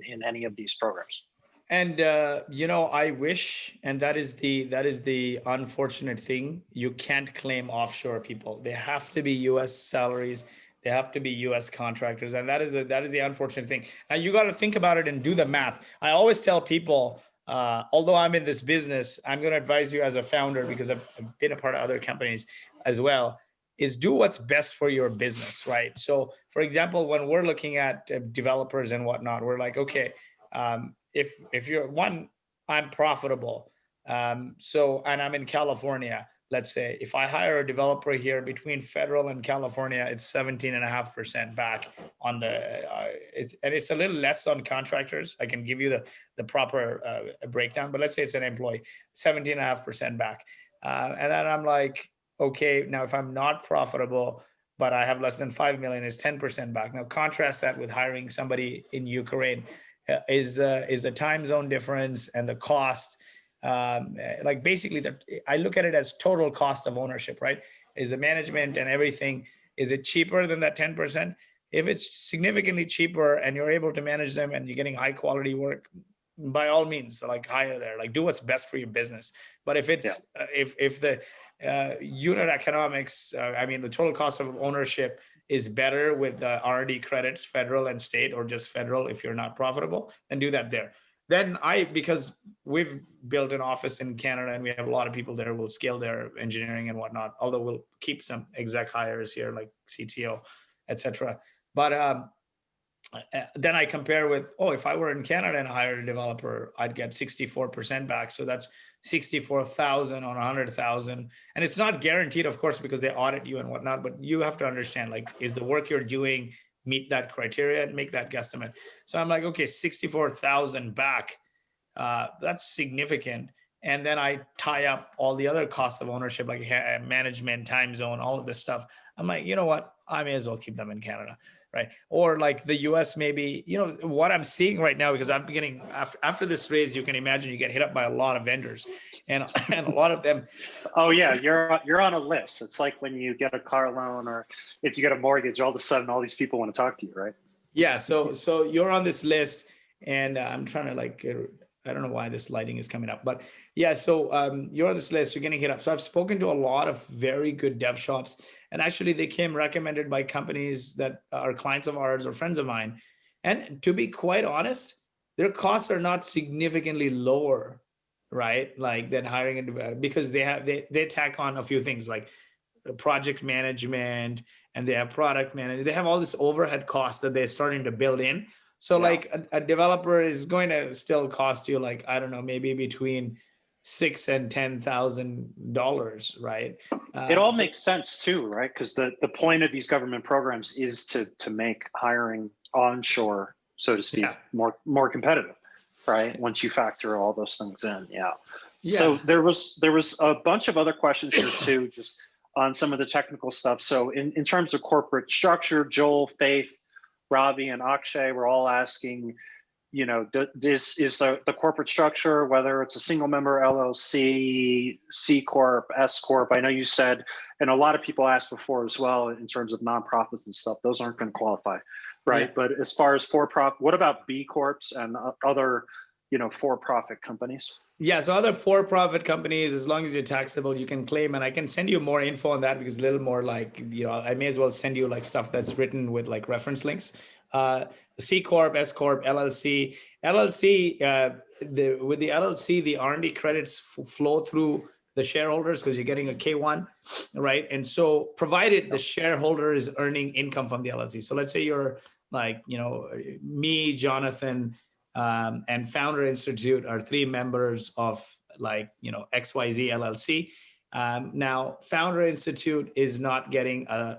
in any of these programs? And I wish, and that is the unfortunate thing. You can't claim offshore people. They have to be U.S. salaries. They have to be U.S. contractors, and that is the unfortunate thing. Now you got to think about it and do the math. I always tell people, although I'm in this business, I'm going to advise you as a founder, because I've been a part of other companies as well, is do what's best for your business, right? So, for example, when we're looking at developers and whatnot, we're like, okay, if you're one, I'm profitable, and I'm in California. Let's say if I hire a developer here between federal and California, it's 17.5% back on the, it's a little less on contractors. I can give you the proper breakdown, but let's say it's an employee, 17.5% back. And then I'm like, okay, now if I'm not profitable, but I have less than 5 million, it's 10% back. Now contrast that with hiring somebody in Ukraine. Is a time zone difference and the cost. Like basically I look at it as total cost of ownership, right? Is the management and everything, is it cheaper than that 10%? If it's significantly cheaper and you're able to manage them and you're getting high quality work, by all means, like hire there, like do what's best for your business. But if it's if the unit economics, the total cost of ownership is better with R&D credits, federal and state, or just federal if you're not profitable, then do that there. Then because we've built an office in Canada and we have a lot of people there, we'll scale their engineering and whatnot, although we'll keep some exec hires here like CTO, etc. But then I compare with, if I were in Canada and hired a developer, I'd get 64% back. So that's 64,000 on 100,000. And it's not guaranteed, of course, because they audit you and whatnot, but you have to understand, like, is the work you're doing meet that criteria and make that guesstimate? So I'm like, okay, 64,000 back. That's significant. And then I tie up all the other costs of ownership, like management, time zone, all of this stuff. I'm like, you know what? I may as well keep them in Canada, right? Or like the US, maybe, what I'm seeing right now, because I'm beginning after this raise, you can imagine you get hit up by a lot of vendors, and a lot of them. Oh yeah, you're on a list. It's like when you get a car loan or if you get a mortgage, all of a sudden all these people want to talk to you, right? Yeah. So you're on this list, and I'm trying to I don't know why this lighting is coming up, but yeah, so you're on this list, you're getting hit up. So I've spoken to a lot of very good dev shops, and actually they came recommended by companies that are clients of ours or friends of mine. And to be quite honest, their costs are not significantly lower, right? Like than hiring, because they tack on a few things like project management, and they have product management. They have all this overhead costs that they're starting to build in. So like a developer is going to still cost you, like, I don't know, maybe between $6,000 and $10,000, right? It all makes sense too, right? Because the point of these government programs is to make hiring onshore, so to speak, more competitive, right? Once you factor all those things in, So there was a bunch of other questions here too, just on some of the technical stuff. So in terms of corporate structure, Joel, Faith, Ravi, and Akshay were all asking, is the corporate structure, whether it's a single member LLC, C Corp, S Corp. I know you said, and a lot of people asked before as well, in terms of nonprofits and stuff, those aren't going to qualify, right? Yeah. But as far as for-profit, what about B Corps and other for-profit companies? Yeah, so other for-profit companies, as long as you're taxable, you can claim, and I can send you more info on that because a little more like, I may as well send you like stuff that's written with like reference links. C Corp, S Corp, LLC. LLC, with the LLC, the R&D credits flow through the shareholders because you're getting a K1, right? And so provided the shareholder is earning income from the LLC. So let's say you're like, me, Jonathan, and Founder Institute are three members of like, XYZ LLC. Now, Founder Institute is not getting a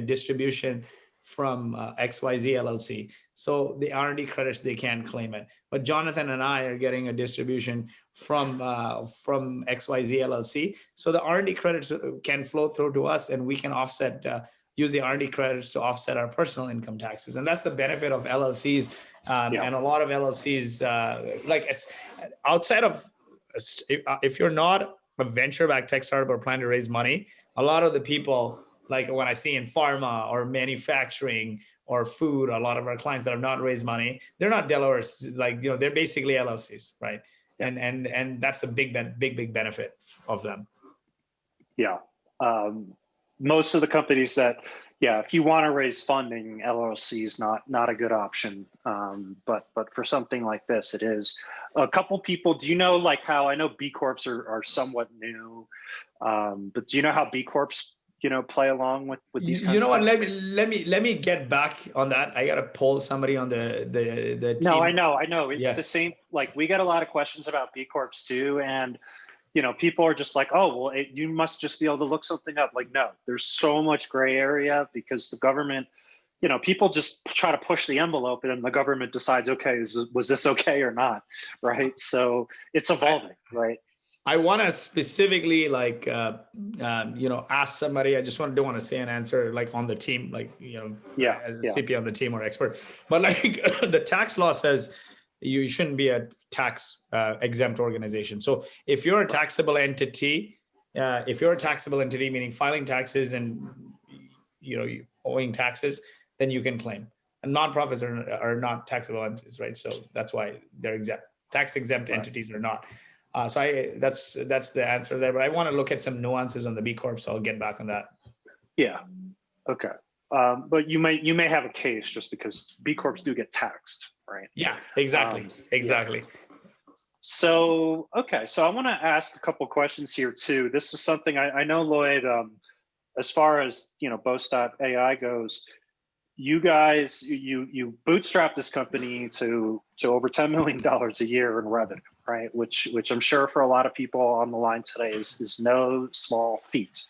distribution from XYZ LLC. So the R&D credits, they can't claim it. But Jonathan and I are getting a distribution from XYZ LLC. So the R&D credits can flow through to us, and we can use the R&D credits to offset our personal income taxes. And that's the benefit of LLCs. And a lot of LLCs, outside of, if you're not a venture-backed tech startup or plan to raise money, a lot of the people, like when I see in pharma or manufacturing or food, a lot of our clients that have not raised money, they're not Delaware's, they're basically LLCs, right? And that's a big benefit of them. Yeah. Most of the companies that, if you want to raise funding, LLC is not a good option. But for something like this, it is. A couple people, do you know like how, I know B Corps are somewhat new, but do you know how B Corps play along with these kinds of things? Let me get back on that. I gotta poll somebody on the team. No, I know. It's the same. Like we get a lot of questions about B Corps too, and people are just like, oh, well, you must just be able to look something up. Like, no, there's so much gray area because the government, people just try to push the envelope and then the government decides, okay, was this okay or not, right? So it's evolving, right? I want to specifically ask somebody. I just don't want to say an answer like on the team, as a CP on the team or expert. But like the tax law says, you shouldn't be a tax exempt organization. So if you're a taxable entity, meaning filing taxes and you owing taxes, then you can claim. And nonprofits are not taxable entities, right? So that's why they're exempt. Tax exempt entities are not. So that's the answer there. But I want to look at some nuances on the B Corp, so I'll get back on that. Yeah. Okay. But you may have a case just because B Corps do get taxed, right? Yeah, exactly. Exactly. Yeah. So, okay. So I want to ask a couple questions here too. This is something I know, Lloyd, as far as, Boast.AI goes, you guys, you bootstrap this company to over $10 million a year in revenue, right? Which I'm sure for a lot of people on the line today is no small feat.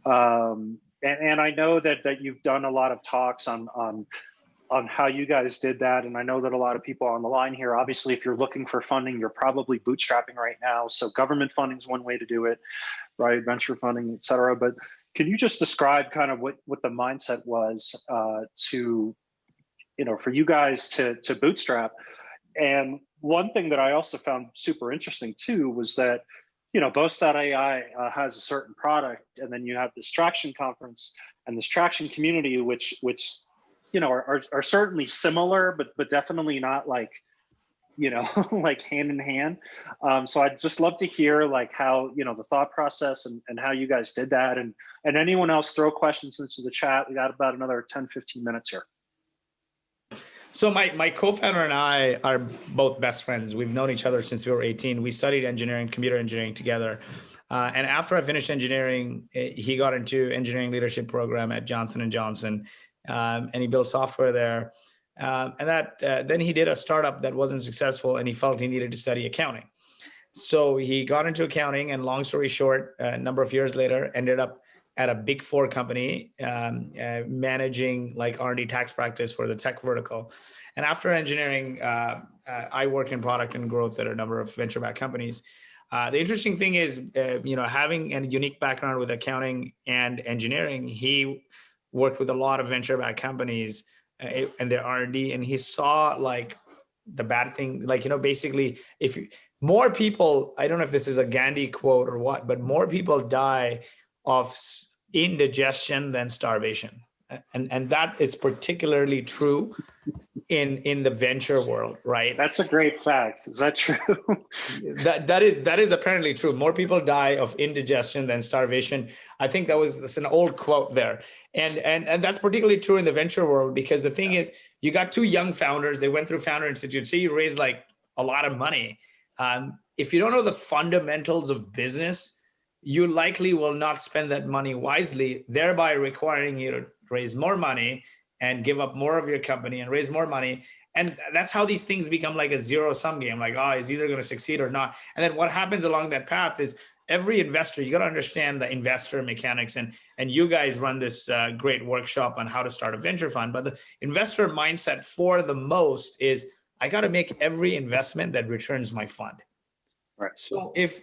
And I know that you've done a lot of talks on how you guys did that. And I know that a lot of people on the line here, obviously, if you're looking for funding, you're probably bootstrapping right now. So government funding is one way to do it, right? Venture funding, et cetera. But can you just describe kind of what the mindset was for you guys to bootstrap? And one thing that I also found super interesting too was that, Boast.AI has a certain product, and then you have this traction conference and this traction community, which are certainly similar, but definitely not like, like hand in hand. So I'd just love to hear like how, the thought process and how you guys did that. And anyone else throw questions into the chat. We got about another 10, 15 minutes here. So my co-founder and I are both best friends. We've known each other since we were 18. We studied engineering, computer engineering together. And after I finished engineering, he got into engineering leadership program at Johnson & Johnson. And he built software there. Then he did a startup that wasn't successful, and he felt he needed to study accounting. So he got into accounting, and long story short, a number of years later, ended up at a big four company, managing like R&D tax practice for the tech vertical. And after engineering, I worked in product and growth at a number of venture-backed companies. The interesting thing is, having a unique background with accounting and engineering, he worked with a lot of venture-backed companies and their R&D, and he saw like the bad thing, like, basically more people, I don't know if this is a Gandhi quote or what, but more people die of indigestion than starvation. And that is particularly true in the venture world, right? That's a great fact. Is that true? That is apparently true. More people die of indigestion than starvation. I think that's an old quote there. And that's particularly true in the venture world, because the thing is, you got two young founders, they went through Founder Institute, so you raised like a lot of money. If you don't know the fundamentals of business, you likely will not spend that money wisely, thereby requiring you to raise more money and give up more of your company and raise more money. And that's how these things become like a zero-sum game. Like, oh, is either going to succeed or not. And then what happens along that path is every investor, you got to understand the investor mechanics. And you guys run this great workshop on how to start a venture fund. But the investor mindset for the most is, I got to make every investment that returns my fund. Right. So if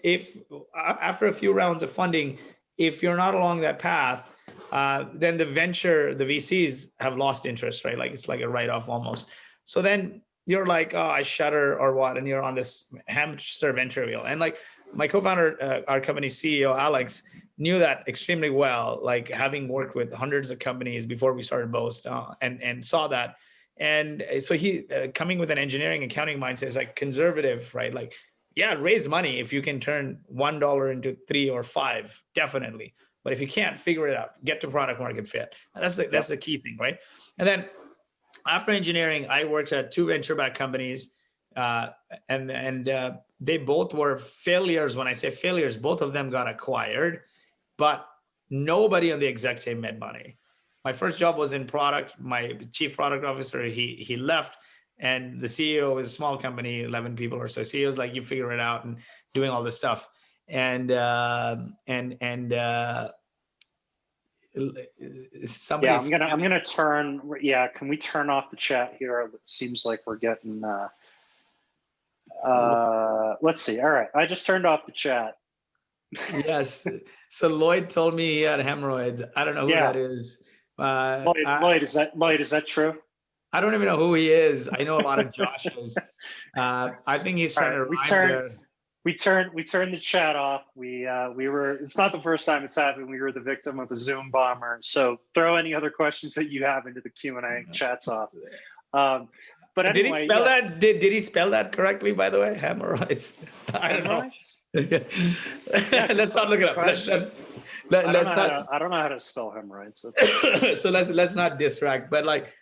after a few rounds of funding, if you're not along that path, then the VCs have lost interest, right? Like it's like a write-off almost. So then you're like, oh, I shudder or what? And you're on this hamster venture wheel. And like my co-founder, our company's CEO, Alex, knew that extremely well, like having worked with hundreds of companies before we started Boast, and saw that. And so he, coming with an engineering accounting mindset, is like conservative, right? Like, yeah, raise money if you can turn $1 into 3 or 5, definitely. But if you can't, figure it out, get to product market fit. And that's the key thing, right? And then after engineering, I worked at 2 venture-backed companies, and they both were failures. When I say failures, both of them got acquired, but nobody on the exec team made money. My first job was in product. My chief product officer, he left, and the CEO was a small company, 11 people or so. CEO was like, you figure it out, and doing all this stuff. Somebody. Yeah, I'm gonna turn. Yeah, can we turn off the chat here? It seems like we're getting. Let's see. All right, I just turned off the chat. Yes. So Lloyd told me he had hemorrhoids. I don't know who that is. Lloyd, is that true? I don't even know who he is. I know a lot of Joshes. I think he's trying to rhyme there. We turned the chat off. We were. It's not the first time it's happened. We were the victim of a Zoom bomber. So throw any other questions that you have into the Q&A. Chat's off. But anyway, did he spell that? Did he spell that correctly? By the way, hemorrhoids. I don't know. Let's not look it up. Let's not. I don't know how to spell hemorrhoids. So let's not distract. But like.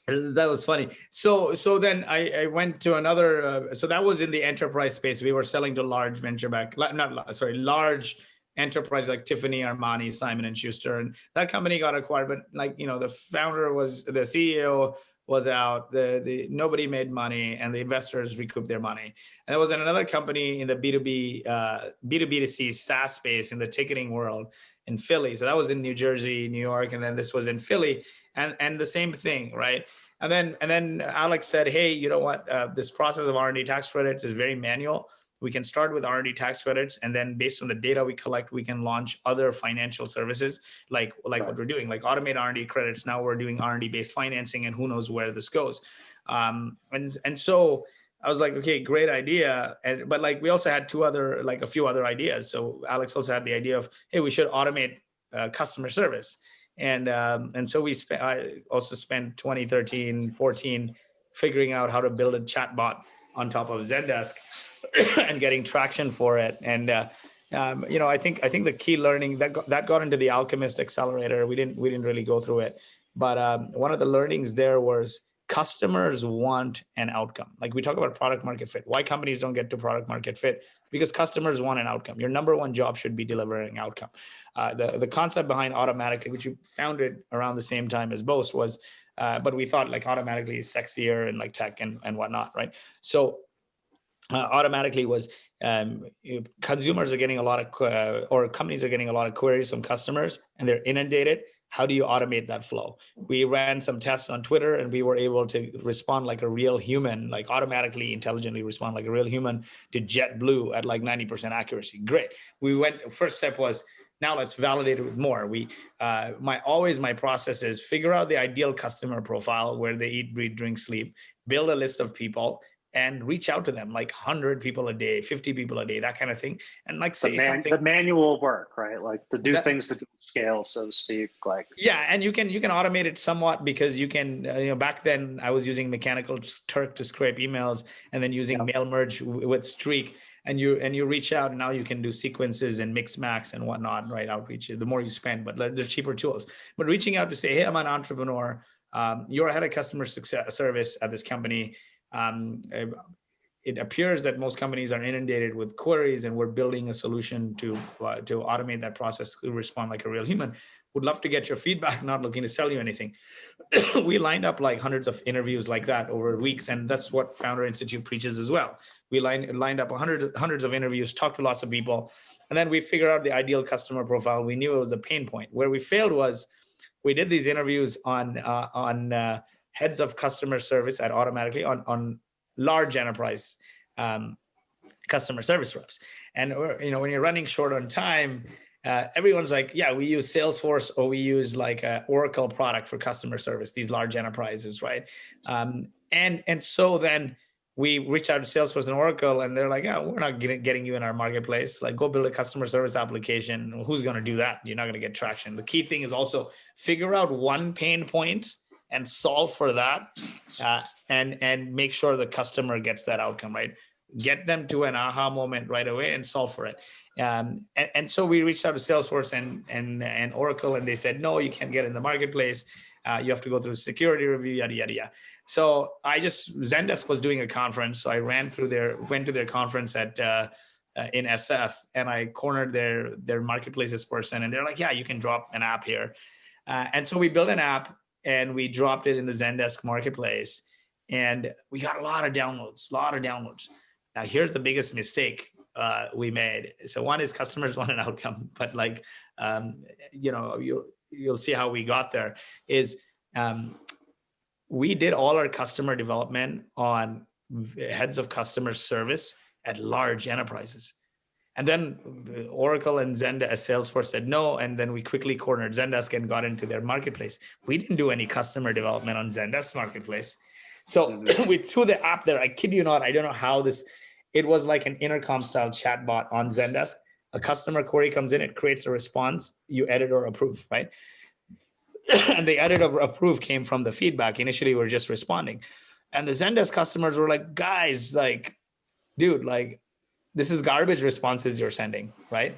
That was funny. So then I went to another. So that was in the enterprise space. We were selling to large large enterprise like Tiffany, Armani, Simon and Schuster, and that company got acquired. But like the founder the CEO was out. The nobody made money, and the investors recouped their money. And there was another company in the B2B2C SaaS space in the ticketing world in Philly. So that was in New Jersey, New York, and then this was in Philly. And the same thing, right? And then Alex said, hey, you know what? This process of R&D tax credits is very manual. We can start with R&D tax credits, and then based on the data we collect, we can launch other financial services like what we're doing, like automate R&D credits. Now we're doing R&D based financing, and who knows where this goes. And so I was like, okay, great idea. But like we also had a few other ideas. So Alex also had the idea of, hey, we should automate customer service. And so I also spent 2013, 14 figuring out how to build a chatbot on top of Zendesk and getting traction for it. And I think the key learning that got into the Alchemist Accelerator. We didn't really go through it, but one of the learnings there was customers want an outcome. Like we talk about product market fit. Why companies don't get to product market fit? Because customers want an outcome. Your number one job should be delivering outcome. The concept behind Automatically, which you founded around the same time as Boast, was, but we thought like Automatically is sexier and like tech and whatnot, right? So Automatically was consumers are getting a lot of, or companies are getting a lot of queries from customers, and they're inundated. How do you automate that flow? We ran some tests on Twitter, and we were able to respond like a real human, like automatically, intelligently respond like a real human to JetBlue at like 90% accuracy. Great. First step was, now let's validate it with more. My process is figure out the ideal customer profile where they eat, breathe, drink, sleep, build a list of people, and reach out to them, like 100 people a day, 50 people a day, that kind of thing. And like say something. The manual work, right? Like to do things to scale, so to speak. Like yeah, and you can automate it somewhat, because you can back then I was using Mechanical Turk to scrape emails, and then using mail merge with Streak, and you reach out, and now you can do sequences and mix max and whatnot, right? Outreach, the more you spend, but they're cheaper tools. But reaching out to say, hey, I'm an entrepreneur, you're head of customer success service at this company. It appears that most companies are inundated with queries, and we're building a solution to automate that process to respond like a real human. Would love to get your feedback, not looking to sell you anything. We lined up like hundreds of interviews like that over weeks, and that's what Founder Institute preaches as well. We lined up hundreds of interviews, talked to lots of people, and then we figured out the ideal customer profile. We knew it was a pain point. Where we failed was we did these interviews on heads of customer service at automatically on large enterprise customer service reps. And when you're running short on time, everyone's like, yeah, we use Salesforce, or we use like a Oracle product for customer service, these large enterprises, right? And so then we reached out to Salesforce and Oracle, and they're like, yeah, we're not getting you in our marketplace. Like, go build a customer service application. Who's going to do that? You're not going to get traction. The key thing is also figure out one pain point and solve for that, and make sure the customer gets that outcome, right? Get them to an aha moment right away and solve for it. And so we reached out to Salesforce and Oracle, and they said, no, you can't get in the marketplace. You have to go through a security review, yada, yada, yada. So Zendesk was doing a conference. So I went to their conference in SF, and I cornered their marketplaces person. And they're like, yeah, you can drop an app here. And so we built an app, and we dropped it in the Zendesk marketplace, and we got a lot of downloads. Now, here's the biggest mistake we made. So one is customers want an outcome, but like, you'll see how we got there is we did all our customer development on heads of customer service at large enterprises. And then Oracle and Salesforce said no, and then we quickly cornered Zendesk and got into their marketplace. We didn't do any customer development on Zendesk's marketplace. So we threw the app there. I kid you not, I don't know how it was like an intercom style chatbot on Zendesk. A customer query comes in, it creates a response, you edit or approve, right? And the edit or approve came from the feedback. Initially, we were just responding. And the Zendesk customers were like, guys, like, dude, like, this is garbage responses you're sending, right?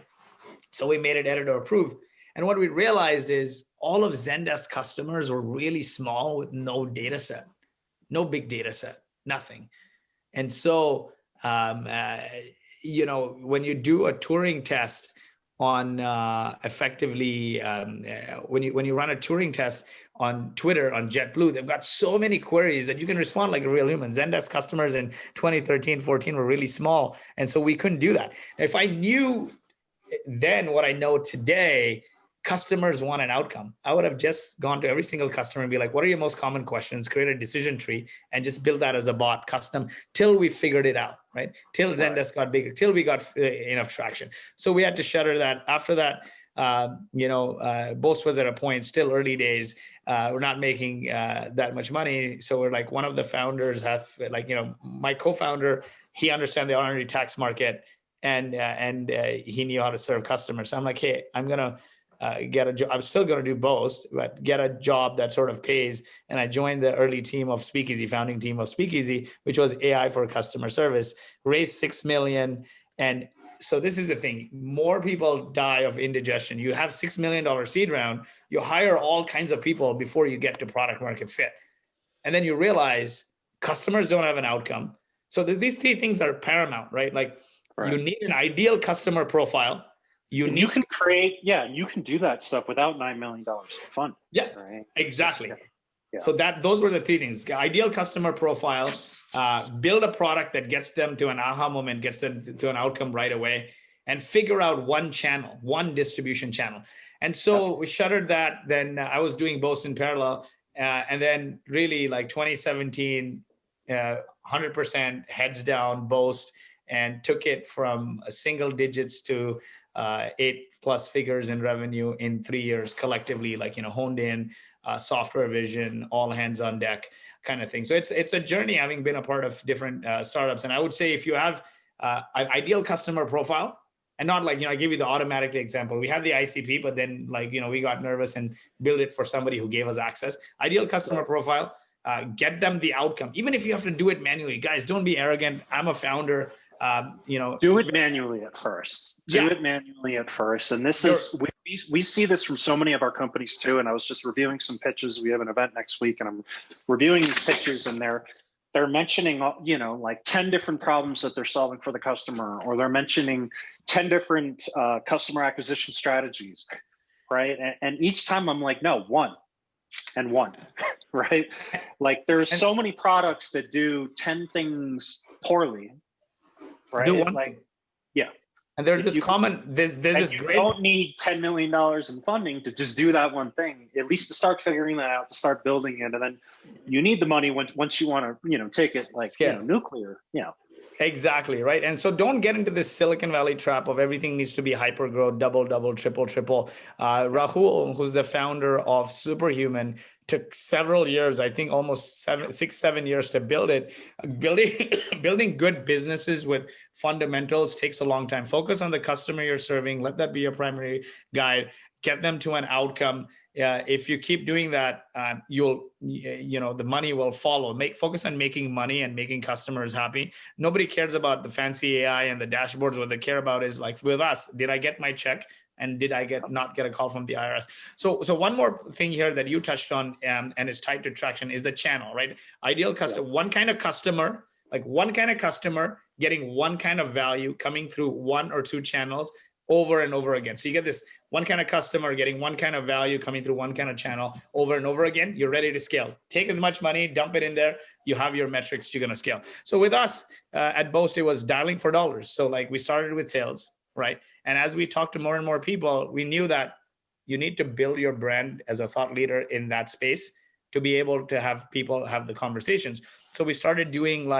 So we made it edit or approve. And what we realized is all of Zendesk customers were really small with no data set, no big data set, nothing. And so, when you do a Turing test on effectively, when you run a Turing test on Twitter, on JetBlue, they've got so many queries that you can respond like a real human. Zendesk customers in 2013, 14 were really small. And so we couldn't do that. If I knew then what I know today, customers want an outcome, I would have just gone to every single customer and be like, what are your most common questions? Create a decision tree and just build that as a bot custom till we figured it out, right? Till Zendesk got bigger, till we got enough traction. So we had to shutter that. After that, Boast was at a point, still early days. We're not making that much money. So we're like, one of the founders my co-founder, he understands the R&D tax market, and he knew how to serve customers. So I'm like, hey, I'm going to get a job. I'm still going to do Boast, but get a job that sort of pays. And I joined the early team of Speakeasy, founding team of Speakeasy, which was AI for customer service, raised $6 million. And so this is the thing, more people die of indigestion. You have $6 million seed round, you hire all kinds of people before you get to product market fit. And then you realize customers don't have an outcome. So these three things are paramount, right? Like you need an ideal customer profile. You can do that stuff without $9 million of fund. Yeah, right? Exactly. Yeah. So those were the three things: ideal customer profile, build a product that gets them to an aha moment, gets them to an outcome right away, and figure out one channel, one distribution channel. And so we shuttered that. Then I was doing Boast in parallel, and then really like 2017, 100% heads down Boast, and took it from single digits to 8+ figures in revenue in 3 years collectively, like, honed in, software vision, all hands on deck kind of thing. So it's a journey, having been a part of different startups. And I would say if you have an ideal customer profile, and not like, I give you the automatic example. We have the ICP, but then like, we got nervous and built it for somebody who gave us access. Ideal customer profile, get them the outcome. Even if you have to do it manually, guys, don't be arrogant. I'm a founder. Do it manually at first. Do it manually at first. And this is, we see this from so many of our companies too. And I was just reviewing some pitches. We have an event next week and I'm reviewing these pitches, and they're mentioning, like 10 different problems that they're solving for the customer, or they're mentioning 10 different customer acquisition strategies, right? And each time I'm like, no, one, right? Like there's so many products that do 10 things poorly, right? Do one like, thing. yeah. And there's this great. You don't need $10 million in funding to just do that one thing, at least to start figuring that out, to start building it. And then you need the money once you want to, take it like, nuclear, Exactly, right? And so don't get into this Silicon Valley trap of everything needs to be hyper growth, double, triple. Rahul, who's the founder of Superhuman, took several years, I think almost 6-7 years to build it. Building good businesses with fundamentals takes a long time. Focus on the customer you're serving. Let that be your primary guide. Get them to an outcome. If you keep doing that, the money will follow. Focus on making money and making customers happy. Nobody cares about the fancy AI and the dashboards. What they care about is, like with us, did I get my check? And did I not get a call from the IRS? So one more thing here that you touched on, and is tied to traction, is the channel, right? Ideal customer, one kind of customer getting one kind of value coming through one or two channels over and over again. So you get this one kind of customer getting one kind of value coming through one kind of channel over and over again. You're ready to scale. Take as much money, dump it in there. You have your metrics, you're going to scale. So with us at Boast, it was dialing for dollars. So like we started with sales, right? And as we talked to more and more people, we knew that you need to build your brand as a thought leader in that space to be able to have people have the conversations. So we started doing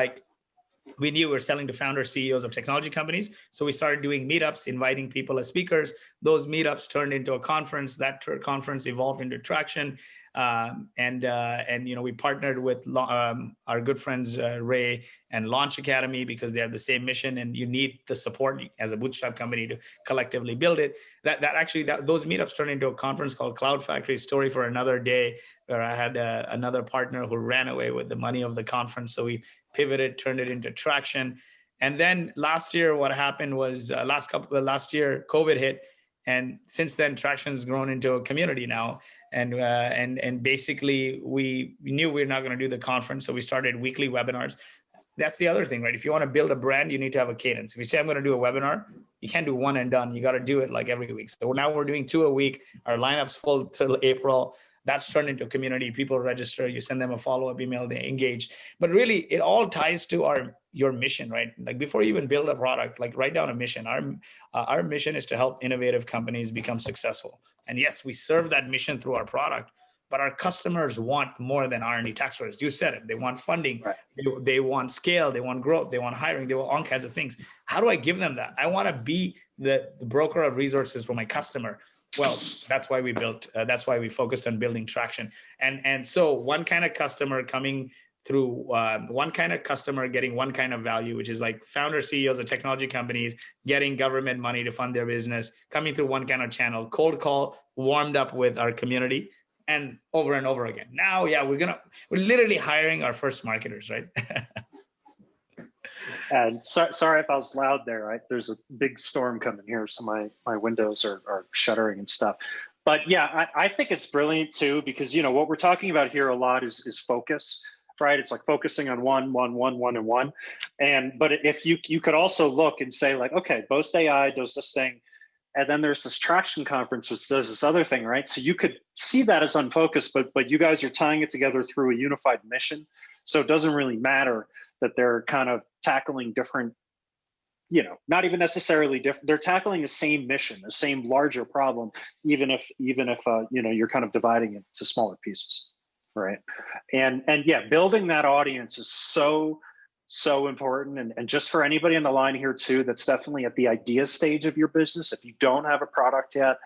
we knew we were selling to founders, CEOs of technology companies. So we started doing meetups, inviting people as speakers. Those meetups turned into a conference. That conference evolved into traction. We partnered with our good friends, Ray and Launch Academy, because they have the same mission, and you need the support as a bootstrap company to collectively build it. Those meetups turned into a conference called Cloud Factory, story for another day, where I had another partner who ran away with the money of the conference. So we pivoted, turned it into traction. And then last year, what happened was last year, COVID hit. And since then, traction has grown into a community now. And basically, we knew we were not going to do the conference. So we started weekly webinars. That's the other thing, right? If you want to build a brand, you need to have a cadence. If you say, I'm going to do a webinar, you can't do one and done. You got to do it like every week. So now we're doing 2 a week. Our lineup's full till April. That's turned into a community. People register, you send them a follow-up email, they engage. But really, it all ties to your mission, right? Like before you even build a product, like write down a mission. Our mission is to help innovative companies become successful. And yes, we serve that mission through our product, but our customers want more than R&D tax credits. You said it. They want funding. Right. They want scale. They want growth. They want hiring. They want all kinds of things. How do I give them that? I want to be the broker of resources for my customer. Well, that's why we that's why we focused on building traction. And so one kind of customer coming through one kind of customer getting one kind of value, which is like founder CEOs of technology companies getting government money to fund their business, coming through one kind of channel, cold call, warmed up with our community, and over again. Now, yeah, we're literally hiring our first marketers, right? And sorry if I was loud there, right? There's a big storm coming here, so my windows are shuttering and stuff. But yeah, I think it's brilliant too, because what we're talking about here a lot is focus, right? It's like focusing on one. But if you could also look and say like, okay, Boast.AI does this thing, and then there's this traction conference which does this other thing, right? So you could see that as unfocused, but you guys are tying it together through a unified mission. So it doesn't really matter that they're kind of tackling different, not even necessarily different. They're tackling the same mission, the same larger problem, even if you're kind of dividing it to smaller pieces, right? And yeah, building that audience is so so important. And just for anybody on the line here too, that's definitely at the idea stage of your business. If you don't have a product yet,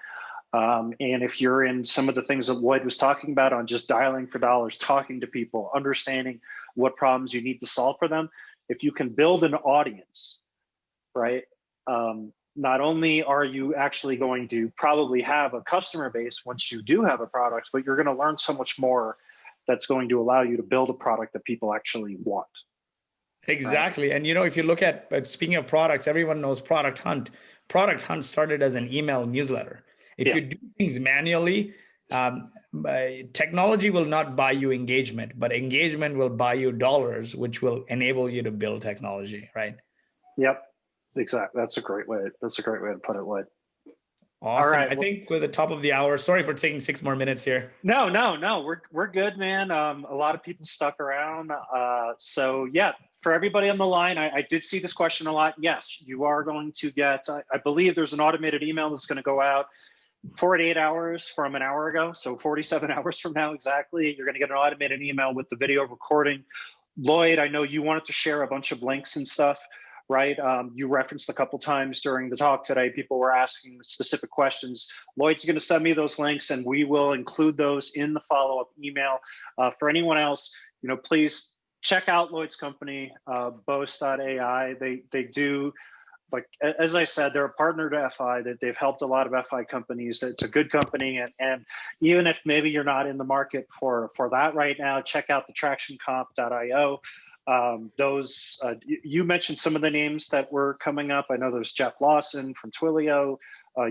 and if you're in some of the things that Lloyd was talking about on just dialing for dollars, talking to people, understanding what problems you need to solve for them, if you can build an audience, right? Not only are you actually going to probably have a customer base once you do have a product, but you're going to learn so much more that's going to allow you to build a product that people actually want. Exactly. Right? And, you know, if you look at, speaking of products, everyone knows Product Hunt. Product Hunt started as an email newsletter. If you do things manually, technology will not buy you engagement, but engagement will buy you dollars, which will enable you to build technology, right? Yep, exactly. That's a great way. That's a great way to put it, Lloyd. Awesome. All right, I think we're at the top of the hour. Sorry for taking 6 more minutes here. No. We're good, man. A lot of people stuck around. So yeah, for everybody on the line, I did see this question a lot. Yes, you are going to get, I believe there's an automated email that's going to go out 48 hours from an hour ago. So 47 hours from now, exactly. You're going to get an automated email with the video recording. Lloyd, I know you wanted to share a bunch of links and stuff, right? You referenced a couple times during the talk today, people were asking specific questions. Lloyd's going to send me those links and we will include those in the follow-up email. For anyone else, you know, please check out Lloyd's company, Boast.AI. They do, like, as I said, they're a partner to FI, that they've helped a lot of FI companies. It's a good company. And even if maybe you're not in the market for that right now, check out the tractionconf.io. You mentioned some of the names that were coming up. I know there's Jeff Lawson from Twilio.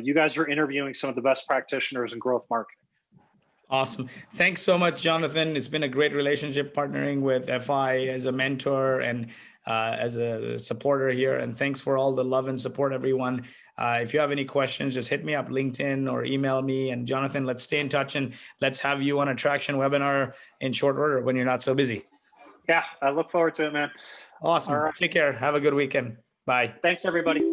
You guys are interviewing some of the best practitioners in growth marketing. Awesome. Thanks so much, Jonathan. It's been a great relationship partnering with FI as a mentor and as a supporter here. And thanks for all the love and support, everyone. If you have any questions, just hit me up LinkedIn or email me. And Jonathan, let's stay in touch and let's have you on a Traction webinar in short order when you're not so busy. Yeah, I look forward to it, man. Awesome. All right. Take care. Have a good weekend. Bye. Thanks, everybody.